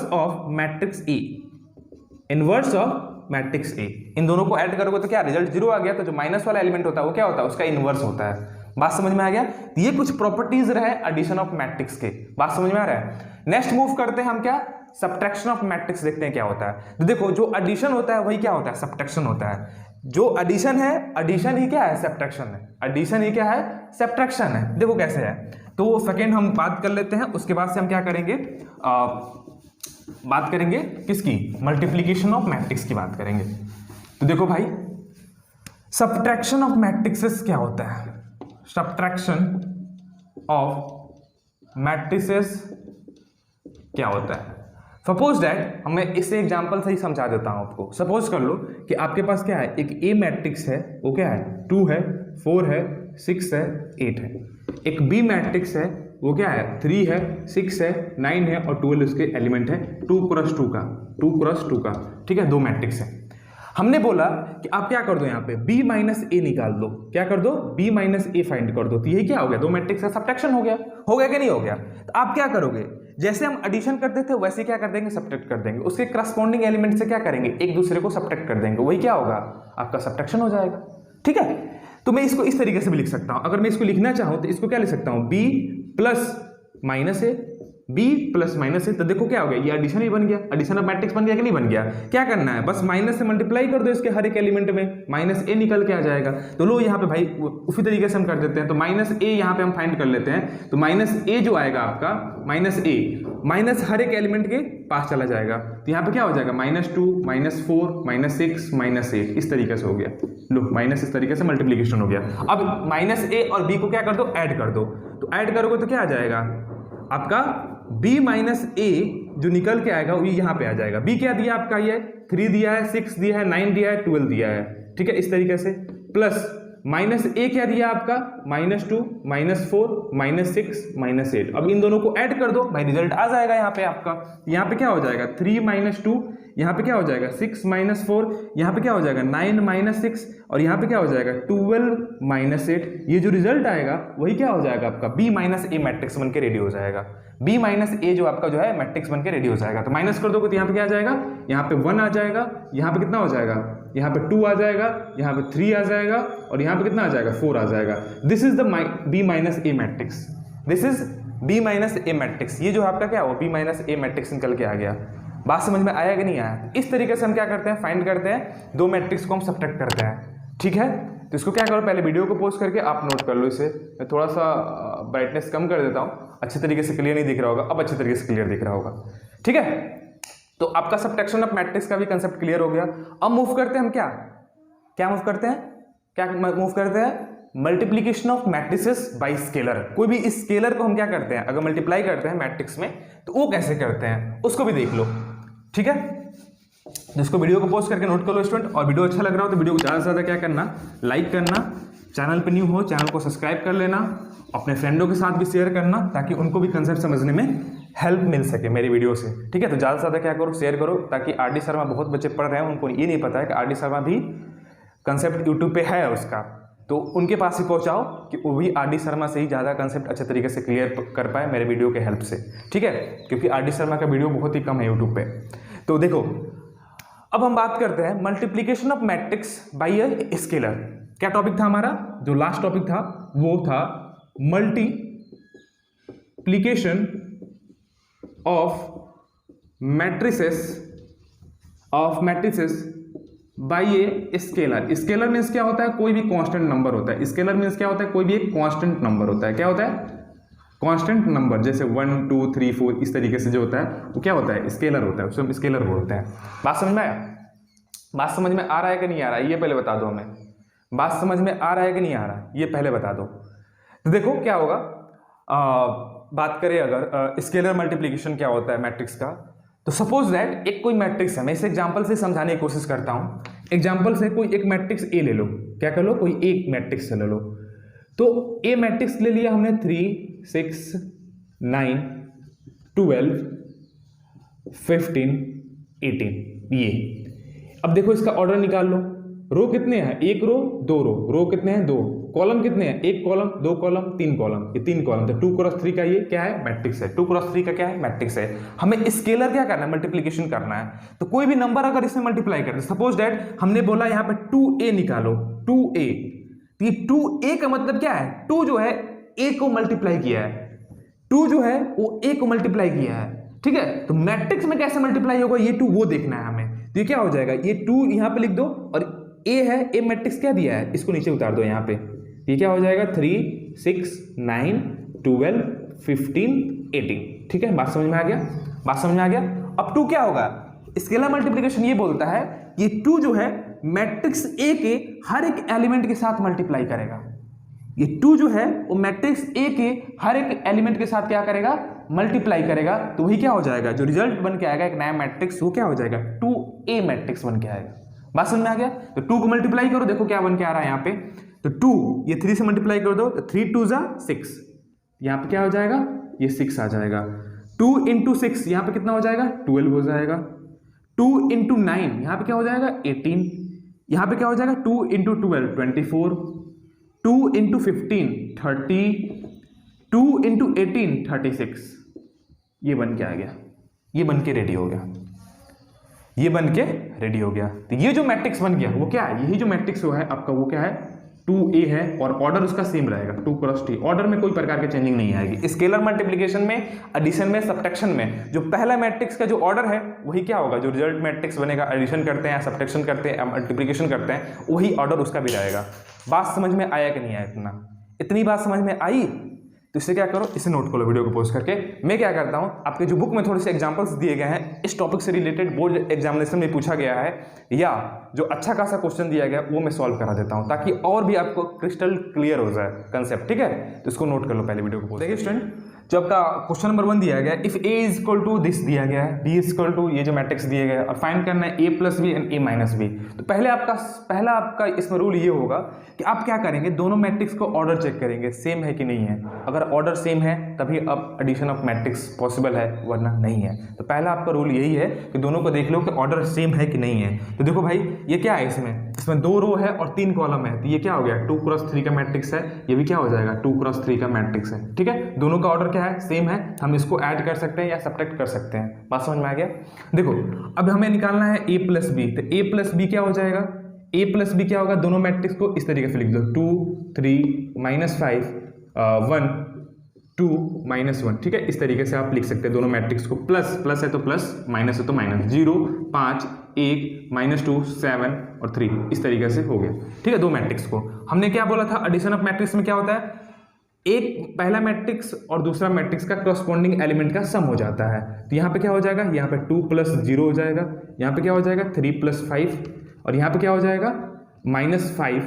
of matrix A, inverse of matrix A. इन दोनों को ऐड करोगे तो क्या रिजल्ट 0 आ गया, तो जो माइनस वाला एलिमेंट होता है वो क्या होता है, उसका इनवर्स होता है। बात समझ में आ गया। तो ये कुछ प्रॉपर्टीज रहे एडिशन ऑफ मैट्रिक्स के, बात समझ में आ रहा है। नेक्स्ट मूव करते हैं हम क्या, सब्ट्रैक्शन ऑफ मैट्रिक्स, देखते हैं क्या होता है। तो देखो जो एडिशन होता है वही क्या होता है, सब्ट्रैक्शन होता है। जो एडिशन है, एडिशन ही क्या है, सब्ट्रैक्शन है, एडिशन ही क्या है, सब्ट्रैक्शन है। देखो कैसे है, तो सेकेंड हम बात कर लेते हैं, उसके बाद से हम क्या करेंगे, बात करेंगे किसकी, मल्टीप्लीकेशन ऑफ मैट्रिक्स की बात करेंगे। तो देखो भाई, सब्ट्रैक्शन ऑफ मैट्रिक्सेस क्या होता है, सब्ट्रैक्शन ऑफ मैट्रिसेस क्या होता है। सपोज दैट, मैं इससे एग्जांपल से ही समझा देता हूं आपको। सपोज कर लो कि आपके पास क्या है, एक ए मैट्रिक्स है, वो क्या है, 2 है, 4 है, 6 है, 8 है। एक बी मैट्रिक्स है, वो क्या है, 3 है, 6 है, 9 है और 12 उसके एलिमेंट है, 2 क्रॉस 2 का, ठीक है, दो मैट्रिक्स है। हमने बोला कि आप क्या कर दो, यहाँ पे b माइनस ए निकाल दो, क्या कर दो, b माइनस ए फाइंड कर दो। तो यही क्या हो गया, दो मैट्रिक्स का सब्ट्रैक्शन हो गया कि नहीं हो गया। तो आप क्या करोगे, जैसे हम एडिशन करते थे वैसे क्या कर देंगे, सब्ट्रैक्ट कर देंगे, उसके करस्पॉन्डिंग एलिमेंट से क्या करेंगे, एक दूसरे को सब्ट्रैक्ट कर देंगे, वही क्या होगा, आपका सब्ट्रैक्शन हो जाएगा, ठीक है। तो मैं इसको इस तरीके से भी लिख सकता हूं, अगर मैं इसको लिखना चाहूं तो इसको क्या लिख सकता हूं, b प्लस माइनस ए, बी प्लस माइनस ए, तो देखो क्या हो गया, ये एडिशन ही बन गया, एडिशन ऑफ मैट्रिक्स बन गया कि नहीं बन गया। क्या करना है, बस माइनस से मल्टीप्लाई कर दो इसके हर एक एलिमेंट में, माइनस ए निकल के आ जाएगा। तो लो यहाँ पे भाई उसी तरीके से हम कर देते हैं, तो माइनस ए यहाँ पे हम फाइंड कर लेते हैं। तो माइनस ए जो आएगा आपका, माइनस ए, माइनस हर एक एलिमेंट के पास चला जाएगा, तो यहाँ पे क्या हो जाएगा, -2, -4, -6, -8, इस तरीके से हो गया। लो माइनस इस तरीके से मल्टीप्लीकेशन हो गया। अब माइनस ए और बी को क्या कर दो, ऐड कर दो, तो ऐड करोगे तो क्या आ जाएगा आपका, b माइनस ए जो निकल के आएगा वो यहाँ पे आ जाएगा। b क्या दिया आपका, ये 3 दिया है, 6 दिया है, 9 दिया है, 12 दिया है, ठीक है, इस तरीके से। प्लस माइनस ए क्या दिया आपका, -2, -4, -6, -8। अब इन दोनों को ऐड कर दो भाई, रिजल्ट आ जाएगा यहाँ पे आपका। यहाँ पे क्या हो जाएगा, 3 - 2, यहाँ पे क्या हो जाएगा 6 - 4, यहाँ पे क्या हो जाएगा 9 - 6, और यहाँ पे क्या हो जाएगा 12 - 8। ये जो रिजल्ट आएगा वही क्या हो जाएगा आपका, b - a मैट्रिक्स बन के रेडी हो जाएगा। b - a जो आपका जो है मैट्रिक्स बन के रेडी हो जाएगा। तो माइनस कर दोगे तो यहाँ पे क्या आ जाएगा, यहाँ पे 1 आ जाएगा, यहाँ पे कितना हो जाएगा, यहाँ पे 2 आ जाएगा, यहाँ पे 3 आ जाएगा, और यहाँ पे कितना आ जाएगा, 4 आ जाएगा। This is the b - a matrix, this is b - a matrix. ये जो आपका क्या हो, b - a मैट्रिक्स निकल के आ गया। बात समझ में आया कि नहीं आया। इस तरीके से हम क्या करते हैं, फाइंड करते हैं, दो मैट्रिक्स को हम सब्ट्रैक्ट करते हैं, ठीक है। तो इसको क्या करो, पहले वीडियो को पॉज करके आप नोट कर लो इसे। मैं थोड़ा सा ब्राइटनेस कम कर देता हूँ, अच्छे तरीके से क्लियर नहीं दिख रहा होगा, अब अच्छे तरीके से क्लियर दिख रहा होगा, ठीक है। तो आपका सब्ट्रैक्शन ऑफ मैट्रिक्स का भी कंसेप्ट क्लियर हो गया। अब मूव करते हैं हम क्या मूव करते हैं, क्या मूव करते हैं, multiplication of matrices bye scalar. कोई भी इस स्केलर को हम क्या करते हैं, अगर मल्टीप्लाई करते हैं मैट्रिक्स में तो वो कैसे करते हैं उसको भी देख लो, ठीक है। जिसको वीडियो को पॉज करके नोट कर लो स्टूडेंट, और वीडियो अच्छा लग रहा हो तो वीडियो को ज़्यादा से ज़्यादा क्या करना, लाइक करना, चैनल पे न्यू हो चैनल को सब्सक्राइब कर लेना, अपने फ्रेंडों के साथ भी शेयर करना ताकि उनको भी कंसेप्ट समझने में हेल्प मिल सके मेरी वीडियो से, ठीक है। तो ज़्यादा से ज़्यादा क्या करो, शेयर करो, ताकि आर.डी. शर्मा बहुत बच्चे पढ़ रहे हैं, उनको ये नहीं पता है कि आर.डी. शर्मा भी कंसेप्ट यूट्यूब पे है उसका, तो उनके पास ही पहुंचाओ कि वो भी आर.डी. शर्मा से ही ज़्यादा कंसेप्ट अच्छे तरीके से क्लियर कर पाए मेरे वीडियो के हेल्प से, ठीक है। क्योंकि आर.डी. शर्मा का वीडियो बहुत ही कम है यूट्यूब पे। तो देखो अब हम बात करते हैं multiplication of matrix by a scalar. क्या टॉपिक था हमारा, जो लास्ट टॉपिक था वो था multiplication of matrices by a scalar. Scalar means क्या होता है, कोई भी कांस्टेंट नंबर होता है। स्केलर मीन्स क्या होता है, कोई भी एक कांस्टेंट नंबर होता है। क्या होता है, कांस्टेंट नंबर, जैसे 1 2 3 4 इस तरीके से जो होता है वो क्या होता है, स्केलर होता है, उसे हम स्केलर बोलते हैं। बात समझ में आया, बात समझ में आ रहा है कि नहीं आ रहा है, ये पहले बता दो हमें। बात समझ में आ रहा है कि नहीं आ रहा है, ये पहले बता दो। तो देखो क्या होगा, बात करें अगर स्केलर मल्टीप्लीकेशन क्या होता है मैट्रिक्स का, तो सपोज दैट एक कोई मैट्रिक्स है, मैं इस एग्जांपल से समझाने की कोशिश करता हूँ। एग्जांपल से कोई एक मैट्रिक्स ए ले लो, क्या कर लो, कोई एक मैट्रिक्स ले लो। तो ए मैट्रिक्स ले लिया हमने 3 6 9 12 15 18, ये। अब देखो इसका ऑर्डर निकाल लो, रो कितने हैं, एक रो 2 रो कितने हैं 2, कॉलम कितने हैं, एक कॉलम 2 कॉलम 3 कॉलम, ये 3 कॉलम। तो 2 क्रॉस 3 का ये क्या है, मैट्रिक्स है। 2 क्रॉस 3 का क्या है, मैट्रिक्स है। हमें स्केलर क्या करना है, मल्टीप्लीकेशन करना है। तो कोई भी नंबर अगर इसमें मल्टीप्लाई करते, सपोज दैट हमने बोला यहाँ पे 2a निकालो, 2a, तो ये 2a का मतलब क्या है, 2 जो है a को मल्टीप्लाई किया है, 2 जो है वो a को मल्टीप्लाई किया है, ठीक है। तो मैट्रिक्स में कैसे मल्टीप्लाई होगा ये 2 वो देखना है हमें। तो ये क्या हो जाएगा, ये 2 यहाँ पे लिख दो, और a है, a मैट्रिक्स क्या दिया है, इसको नीचे उतार दो यहाँ पे। ये क्या हो जाएगा 3 6 9 12 15 18, ठीक है। बात समझ में आ गया, बात समझ में आ गया। अब 2 क्या होगा, स्केलर मल्टीप्लिकेशन ये बोलता है ये 2 जो है मैट्रिक्स ए के हर एक एलिमेंट के साथ मल्टीप्लाई करेगा। ये 2 जो है वो मैट्रिक्स ए के हर एक एलिमेंट के साथ क्या करेगा, मल्टीप्लाई करेगा। तो वही क्या हो जाएगा, जो रिजल्ट बन के आएगा एक नया मैट्रिक्स, वो क्या हो जाएगा 2a मैट्रिक्स बन के आएगा। बात समझ में आ गया। तो 2 को मल्टीप्लाई करो, देखो क्या बन के आ रहा है यहाँ पे। तो 2 ये 3 से मल्टीप्लाई कर दो, तो 3 2 जा 6, यहाँ पे क्या हो जाएगा, ये 6 आ जाएगा। 2 × 6 यहाँ पे कितना हो जाएगा, 12 हो जाएगा। 2 × 9 यहाँ पे क्या हो जाएगा, 18। यहाँ पे क्या हो जाएगा, 2 × 12 24, 2 × 15 30, 2 × 18 36। ये बन के आ गया, ये बन के रेडी हो गया, ये बन के रेडी हो गया। तो ये जो मैट्रिक्स बन गया वो क्या है, यही जो मैट्रिक्स है आपका, वो क्या है 2a है और ऑर्डर उसका सेम रहेगा 2 क्रॉस t, ऑर्डर में कोई प्रकार की चेंजिंग नहीं आएगी। स्केलर मल्टीप्लिकेशन में, एडिशन में, सब्ट्रैक्शन में जो पहला मैट्रिक्स का जो ऑर्डर है वही क्या होगा, जो रिजल्ट मैट्रिक्स बनेगा, एडिशन करते हैं या सब्ट्रैक्शन करते हैं या मल्टीप्लिकेशन करते हैं, वही ऑर्डर उसका भी रहेगा। बात समझ में आया कि नहीं आया? इतनी बात समझ में आई? तो इससे क्या करो, इसे नोट करो वीडियो को पॉज करके। मैं क्या करता हूँ, आपके जो बुक में थोड़े से एग्जांपल्स दिए गए हैं इस टॉपिक से रिलेटेड, बोर्ड एग्जामिनेशन में पूछा गया है या जो अच्छा खासा क्वेश्चन दिया गया वो मैं सॉल्व करा देता हूँ, ताकि और भी आपको क्रिस्टल क्लियर हो जाए कंसेप्ट। ठीक है, तो इसको नोट कर लो पहले वीडियो को पॉज। देखिए स्टूडेंट, जो आपका क्वेश्चन नंबर 1 दिया गया है, if a is equal to this दिया गया है, b इज इक्वल टू ये जो मैट्रिक्स दिए गए और फाइंड करना है a plus B and a minus B. तो पहला आपका इसमें रूल ये होगा कि आप क्या करेंगे, दोनों मैट्रिक्स को ऑर्डर चेक करेंगे सेम है कि नहीं है। अगर ऑर्डर सेम है तभी अब एडिशन ऑफ मैट्रिक्स पॉसिबल है, वरना नहीं है। तो पहला आपका रूल यही है कि दोनों को देख लो कि ऑर्डर सेम है कि नहीं है। तो देखो भाई, ये क्या है, इसमें 2 रो है और 3 कॉलम है, तो ये क्या हो गया, 2 क्रॉस 3 का मैट्रिक्स है। ये भी क्या हो जाएगा, 2 क्रॉस 3 का मैट्रिक्स है। ठीक है, दोनों का ऑर्डर क्या है, सेम है। हम इसको ऐड कर सकते हैं या सब्ट्रैक्ट कर सकते हैं। बात समझ में आ गया? देखो, अब हमें निकालना है a प्लस बी, तो a प्लस बी क्या हो जाएगा, a प्लस बी क्या होगा, दोनों मैट्रिक्स को इस तरीके से लिख दो, 2 3 -5 1 2 -1। ठीक है, इस तरीके से आप लिख सकते हैं दोनों मैट्रिक्स को। प्लस है तो प्लस, माइनस है तो माइनस, 0 5 1 -2 7 और 3, इस तरीके से हो गया। ठीक है, दो मैट्रिक्स को हमने क्या बोला था, एडिशन ऑफ मैट्रिक्स में क्या होता है, एक पहला मैट्रिक्स और दूसरा मैट्रिक्स का करस्पॉन्डिंग एलिमेंट का सम हो जाता है। तो यहाँ पे क्या हो जाएगा, यहाँ पे 2 + 0 हो जाएगा, यहाँ पे क्या हो जाएगा 3 + 5 और यहाँ पे क्या हो जाएगा -5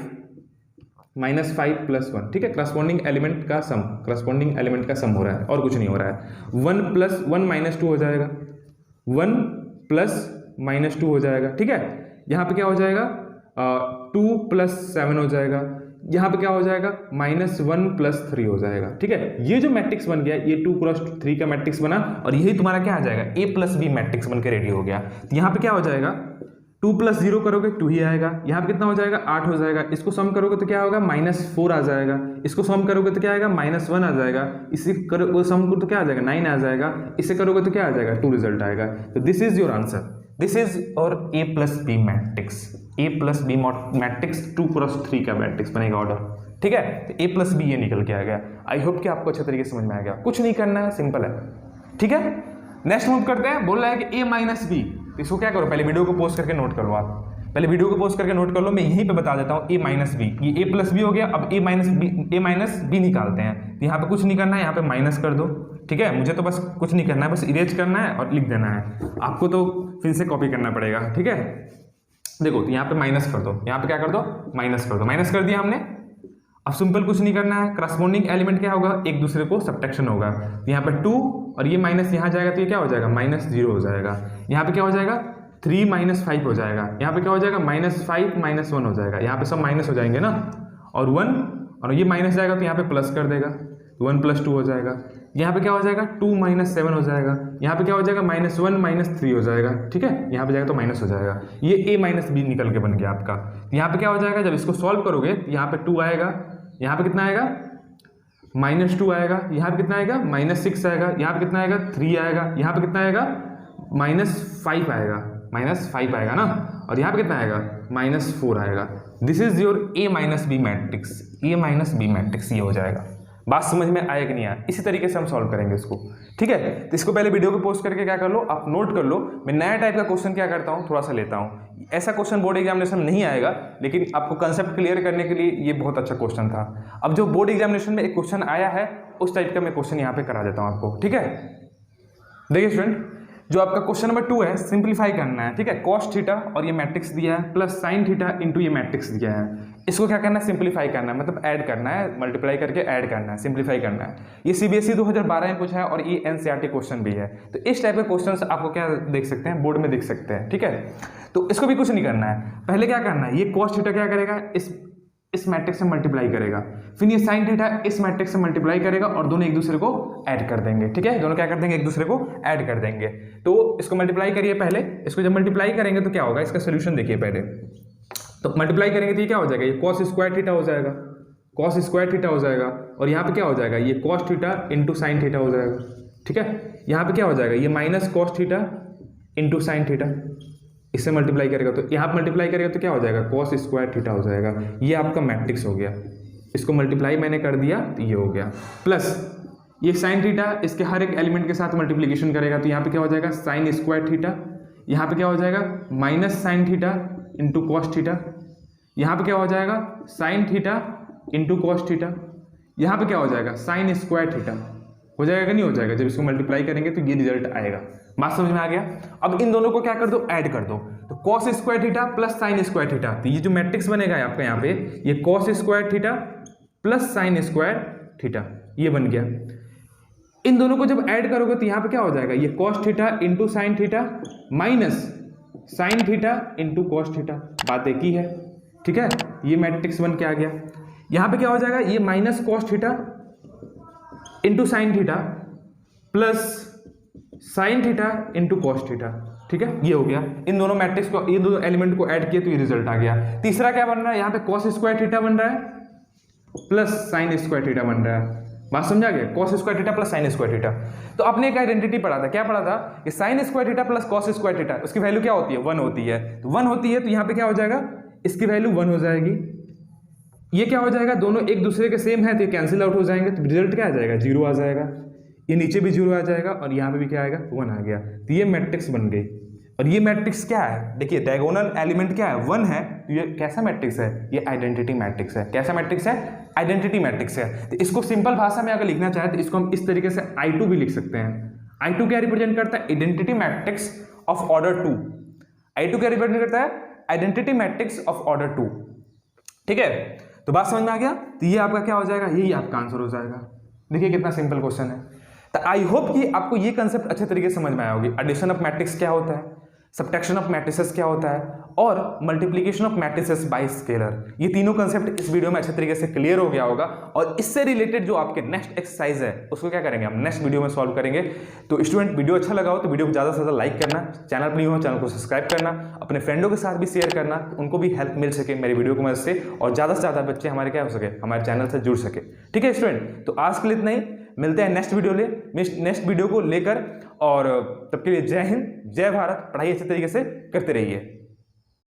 + 1। ठीक है, करस्पॉन्डिंग एलिमेंट का सम हो रहा है और कुछ नहीं हो रहा है। 1 + 1 -2 हो जाएगा, 1 + -2 हो जाएगा। ठीक है, यहाँ पे क्या हो जाएगा 2 + 7 हो जाएगा, यहाँ पे क्या हो जाएगा -1 + 3 हो जाएगा। ठीक है, ये जो मैट्रिक्स बन गया ये 2 क्रॉस 3 का मैट्रिक्स बना और यही तुम्हारा क्या आ जाएगा, a प्लस बी मैट्रिक्स बन के रेडी हो गया। तो यहाँ पे क्या हो जाएगा, 2 + 0 करोगे 2 ही आएगा, यहाँ पे कितना हो जाएगा 8 हो जाएगा, इसको सम करोगे तो क्या होगा -4 आ जाएगा, इसको सम करोगे तो क्या आएगा -1 आ जाएगा, इसी करोगे सम करो तो क्या आ जाएगा 9 आ जाएगा, इसे करोगे तो क्या आ जाएगा 2 रिजल्ट आएगा। तो this is your answer, this is और a plus B matrix, a plus B matrix 2 cross 3 का मैट्रिक्स बनेगा ऑर्डर। ठीक है, तो a प्लस बी ये निकल के आ गया। आई होप कि आपको अच्छे तरीके से समझ में आ गया। कुछ नहीं करना है, सिंपल है। ठीक है, नेक्स्ट मूव करते हैं। बोल रहा है कि a माइनस बी, तो इसको क्या करो, पहले वीडियो को पोस्ट करके नोट कर लो। आप पहले वीडियो को पोस्ट करके नोट कर लो, मैं यहीं पे बता देता हूँ a माइनस बी, ये a प्लस बी हो गया। अब a माइनस बी निकालते हैं। तो यहाँ पे कुछ नहीं करना है, यहाँ पे माइनस कर दो। ठीक है, मुझे तो बस कुछ नहीं करना है, बस इरेज करना है और लिख देना है। आपको तो फिर से कॉपी करना पड़ेगा। ठीक है, देखो, तो यहाँ पे माइनस कर दो, यहाँ पे क्या कर दो, माइनस कर दो। माइनस कर दिया हमने। अब सिंपल कुछ नहीं करना है, करस्पॉन्डिंग एलिमेंट क्या होगा, एक दूसरे को सब्ट्रैक्शन होगा। यहाँ पे 2 और ये माइनस यहाँ जाएगा तो ये क्या हो जाएगा -0 हो जाएगा। यहाँ पे क्या हो जाएगा 3 - 5 हो जाएगा, यहाँ पे क्या हो जाएगा -5 - 1 हो जाएगा। यहाँ पे सब माइनस हो जाएंगे ना, और 1 और ये माइनस जाएगा तो यहाँ पे प्लस कर देगा, 1 + 2 हो जाएगा। यहाँ पे क्या हो जाएगा 2 - 7 हो जाएगा। यहाँ पे क्या हो जाएगा -1 - 3 हो जाएगा। ठीक है, यहाँ पे जाएगा तो माइनस हो जाएगा। ये a माइनस बी निकल के बन गया आपका। यहाँ पे क्या हो जाएगा, जब इसको सॉल्व करोगे यहाँ पे 2 आएगा, यहाँ पे कितना आएगा -2 आएगा, यहाँ पे कितना आएगा -6 आएगा, यहाँ पे कितना आएगा 3 आएगा, यहाँ पे कितना आएगा -5 आएगा, -5 आएगा ना, और यहाँ पे कितना आएगा -4 आएगा। This is your a minus B matrix, a minus B matrix ये हो जाएगा। बात समझ में आया कि नहीं आया? इसी तरीके से हम सॉल्व करेंगे इसको। ठीक है, तो इसको पहले वीडियो को पोस्ट करके क्या कर लो, आप नोट कर लो। मैं नया टाइप का क्वेश्चन क्या करता हूँ, थोड़ा सा लेता हूँ। ऐसा क्वेश्चन बोर्ड एग्जामिनेशन में नहीं आएगा, लेकिन आपको कंसेप्ट क्लियर करने के लिए ये बहुत अच्छा क्वेश्चन था। अब जो बोर्ड एग्जामिनेशन में एक क्वेश्चन आया है उस टाइप का मैं क्वेश्चन यहाँ पे करा देता हूँ आपको। ठीक है, देखिए स्टूडेंट, जो आपका क्वेश्चन नंबर 2 है, सिंप्लीफाई करना है। ठीक है, cos थीटा और ये मैट्रिक्स दिया है प्लस sin थीटा इंटू ये मैट्रिक्स दिया है। इसको क्या करना है, सिंप्लीफाई करना है, मतलब ऐड करना है, मल्टीप्लाई करके ऐड करना है, सिंप्लीफाई करना है। ये CBSE 2012 में पूछा है और ये NCERT क्वेश्चन भी है। तो इस टाइप के क्वेश्चन आपको क्या देख सकते हैं, बोर्ड में देख सकते हैं। ठीक है, तो इसको भी कुछ नहीं करना है। पहले क्या करना है, ये cos थीटा क्या करेगा, इस मैट्रिक्स से मल्टीप्लाई करेगा, फिर ये sin थीटा इस मैट्रिक्स से मल्टीप्लाई करेगा और दोनों एक दूसरे को ऐड कर देंगे। ठीक है, दोनों क्या कर देंगे, एक दूसरे को ऐड कर देंगे। तो इसको मल्टीप्लाई करिए पहले। इसको जब मल्टीप्लाई करेंगे तो क्या होगा, इसका सोल्यूशन देखिए पहले। तो मल्टीप्लाई करेंगे तो ये क्या हो जाएगा, ये cos स्क्वायर थीटा हो जाएगा, cos स्क्वायर थीटा हो जाएगा। और यहाँ पे क्या हो जाएगा, ये cos theta into sine theta हो जाएगा। ठीक है, यहाँ पे क्या हो जाएगा, ये minus cos theta into sine theta. इससे मल्टीप्लाई करेगा तो यहाँ मल्टीप्लाई करेगा तो क्या हो जाएगा, कॉस स्क्वायर थीटा हो जाएगा। ये आपका मैट्रिक्स हो गया, इसको मल्टीप्लाई मैंने कर दिया तो ये हो गया। प्लस ये साइन थीटा इसके हर एक एलिमेंट के साथ मल्टीप्लिकेशन करेगा तो यहाँ पे क्या हो जाएगा, साइन स्क्वायर थीटा। यहाँ पे क्या हो जाएगा, minus sine theta into cos theta. यहाँ पे क्या हो जाएगा, sine theta into cos theta. यहाँ पे क्या हो जाएगा, साइन स्क्वायर थीटा। हो जाएगा कि नहीं हो जाएगा, जब इसको मल्टीप्लाई करेंगे तो ये रिजल्ट आएगा। बात समझ में आ गया। अब इन दोनों को क्या कर दो, ऐड कर दो, तो cos square theta plus sine square theta, तो ये जो मैट्रिक्स बनेगा आपका यहाँ पे, ये cos square theta plus sine square theta, ये बन गया। इन दोनों को जब ऐड करोगे तो यहाँ पे क्या हो जाएगा, ये cos theta into sine theta minus sine theta into cos theta, बात एक ही है, ठीक है। ये मैट्रिक्स बन के आ गया। यहाँ पे क्या हो जाएगा, ये minus cos theta into sine theta plus sine theta into cos theta, ठीक है, ये हो गया। इन दोनों मैट्रिक्स को, ये दो एलिमेंट को ऐड किए तो ये रिजल्ट आ गया। तीसरा क्या बन रहा है, यहाँ पे कॉस स्क्वायर थीटा बन रहा है प्लस साइन स्क्वायर थीटा बन रहा है। बात समझा गया, cos square theta plus sine square theta. तो आपने एक आइडेंटिटी पढ़ा था, क्या पढ़ा था कि sine square theta plus cos square theta, उसकी वैल्यू क्या होती है, 1 होती है। तो 1 होती है तो यहाँ पे क्या हो जाएगा, इसकी वैल्यू 1 हो जाएगी। ये क्या हो जाएगा, दोनों एक दूसरे के सेम है तो ये कैंसिल आउट हो जाएंगे, तो रिजल्ट क्या आ जाएगा, 0 आ जाएगा। ये नीचे भी 0 आ जाएगा और यहाँ पे भी क्या आएगा, 1 आ गया। तो ये मैट्रिक्स बन गई। और ये मैट्रिक्स क्या है, देखिए डायगोनल एलिमेंट क्या है, 1 है, तो ये कैसा मैट्रिक्स है, ये आइडेंटिटी मैट्रिक्स है। कैसा मैट्रिक्स है, आइडेंटिटी मैट्रिक्स है। तो इसको सिंपल भाषा में अगर लिखना चाहे तो इसको हम इस तरीके से I2 भी लिख सकते हैं। I2 क्या रिप्रेजेंट करता है, identity matrix of order 2। I2 क्या रिप्रेजेंट करता है, आइडेंटिटी मैट्रिक्स ऑफ ऑर्डर 2, ठीक है। तो बात समझ में आ गया। तो ये आपका क्या हो जाएगा, यही आपका आंसर हो जाएगा। देखिए कितना सिंपल क्वेश्चन है। तो आई होप कि आपको ये कंसेप्ट अच्छे तरीके से समझ में आया होगी। एडिशन ऑफ मैट्रिक्स क्या होता है, सब्ट्रैक्शन ऑफ मैट्रिसेस क्या होता है, और multiplication of matrices bye scalar, ये तीनों कंसेप्ट इस वीडियो में अच्छे तरीके से क्लियर हो गया होगा। और इससे रिलेटेड जो आपके नेक्स्ट एक्सरसाइज है उसको क्या करेंगे, हम नेक्स्ट वीडियो में सॉल्व करेंगे। तो स्टूडेंट, वीडियो अच्छा लगा हो तो वीडियो को ज़्यादा से ज़्यादा लाइक करना, चैनल पर नहीं हो चैनल को सब्सक्राइब करना, अपने फ्रेंडों के साथ भी शेयर करना, उनको भी हेल्प मिल सके मेरी वीडियो की मदद से, और ज़्यादा से ज़्यादा बच्चे हमारे क्या हो सके, हमारे चैनल से जुड़ सके, ठीक है स्टूडेंट। तो आज के लिए इतना ही, मिलते हैं नेक्स्ट वीडियो को लेकर, और तब के लिए जय हिंद, जय भारत। पढ़ाई अच्छे तरीके से करते रहिए।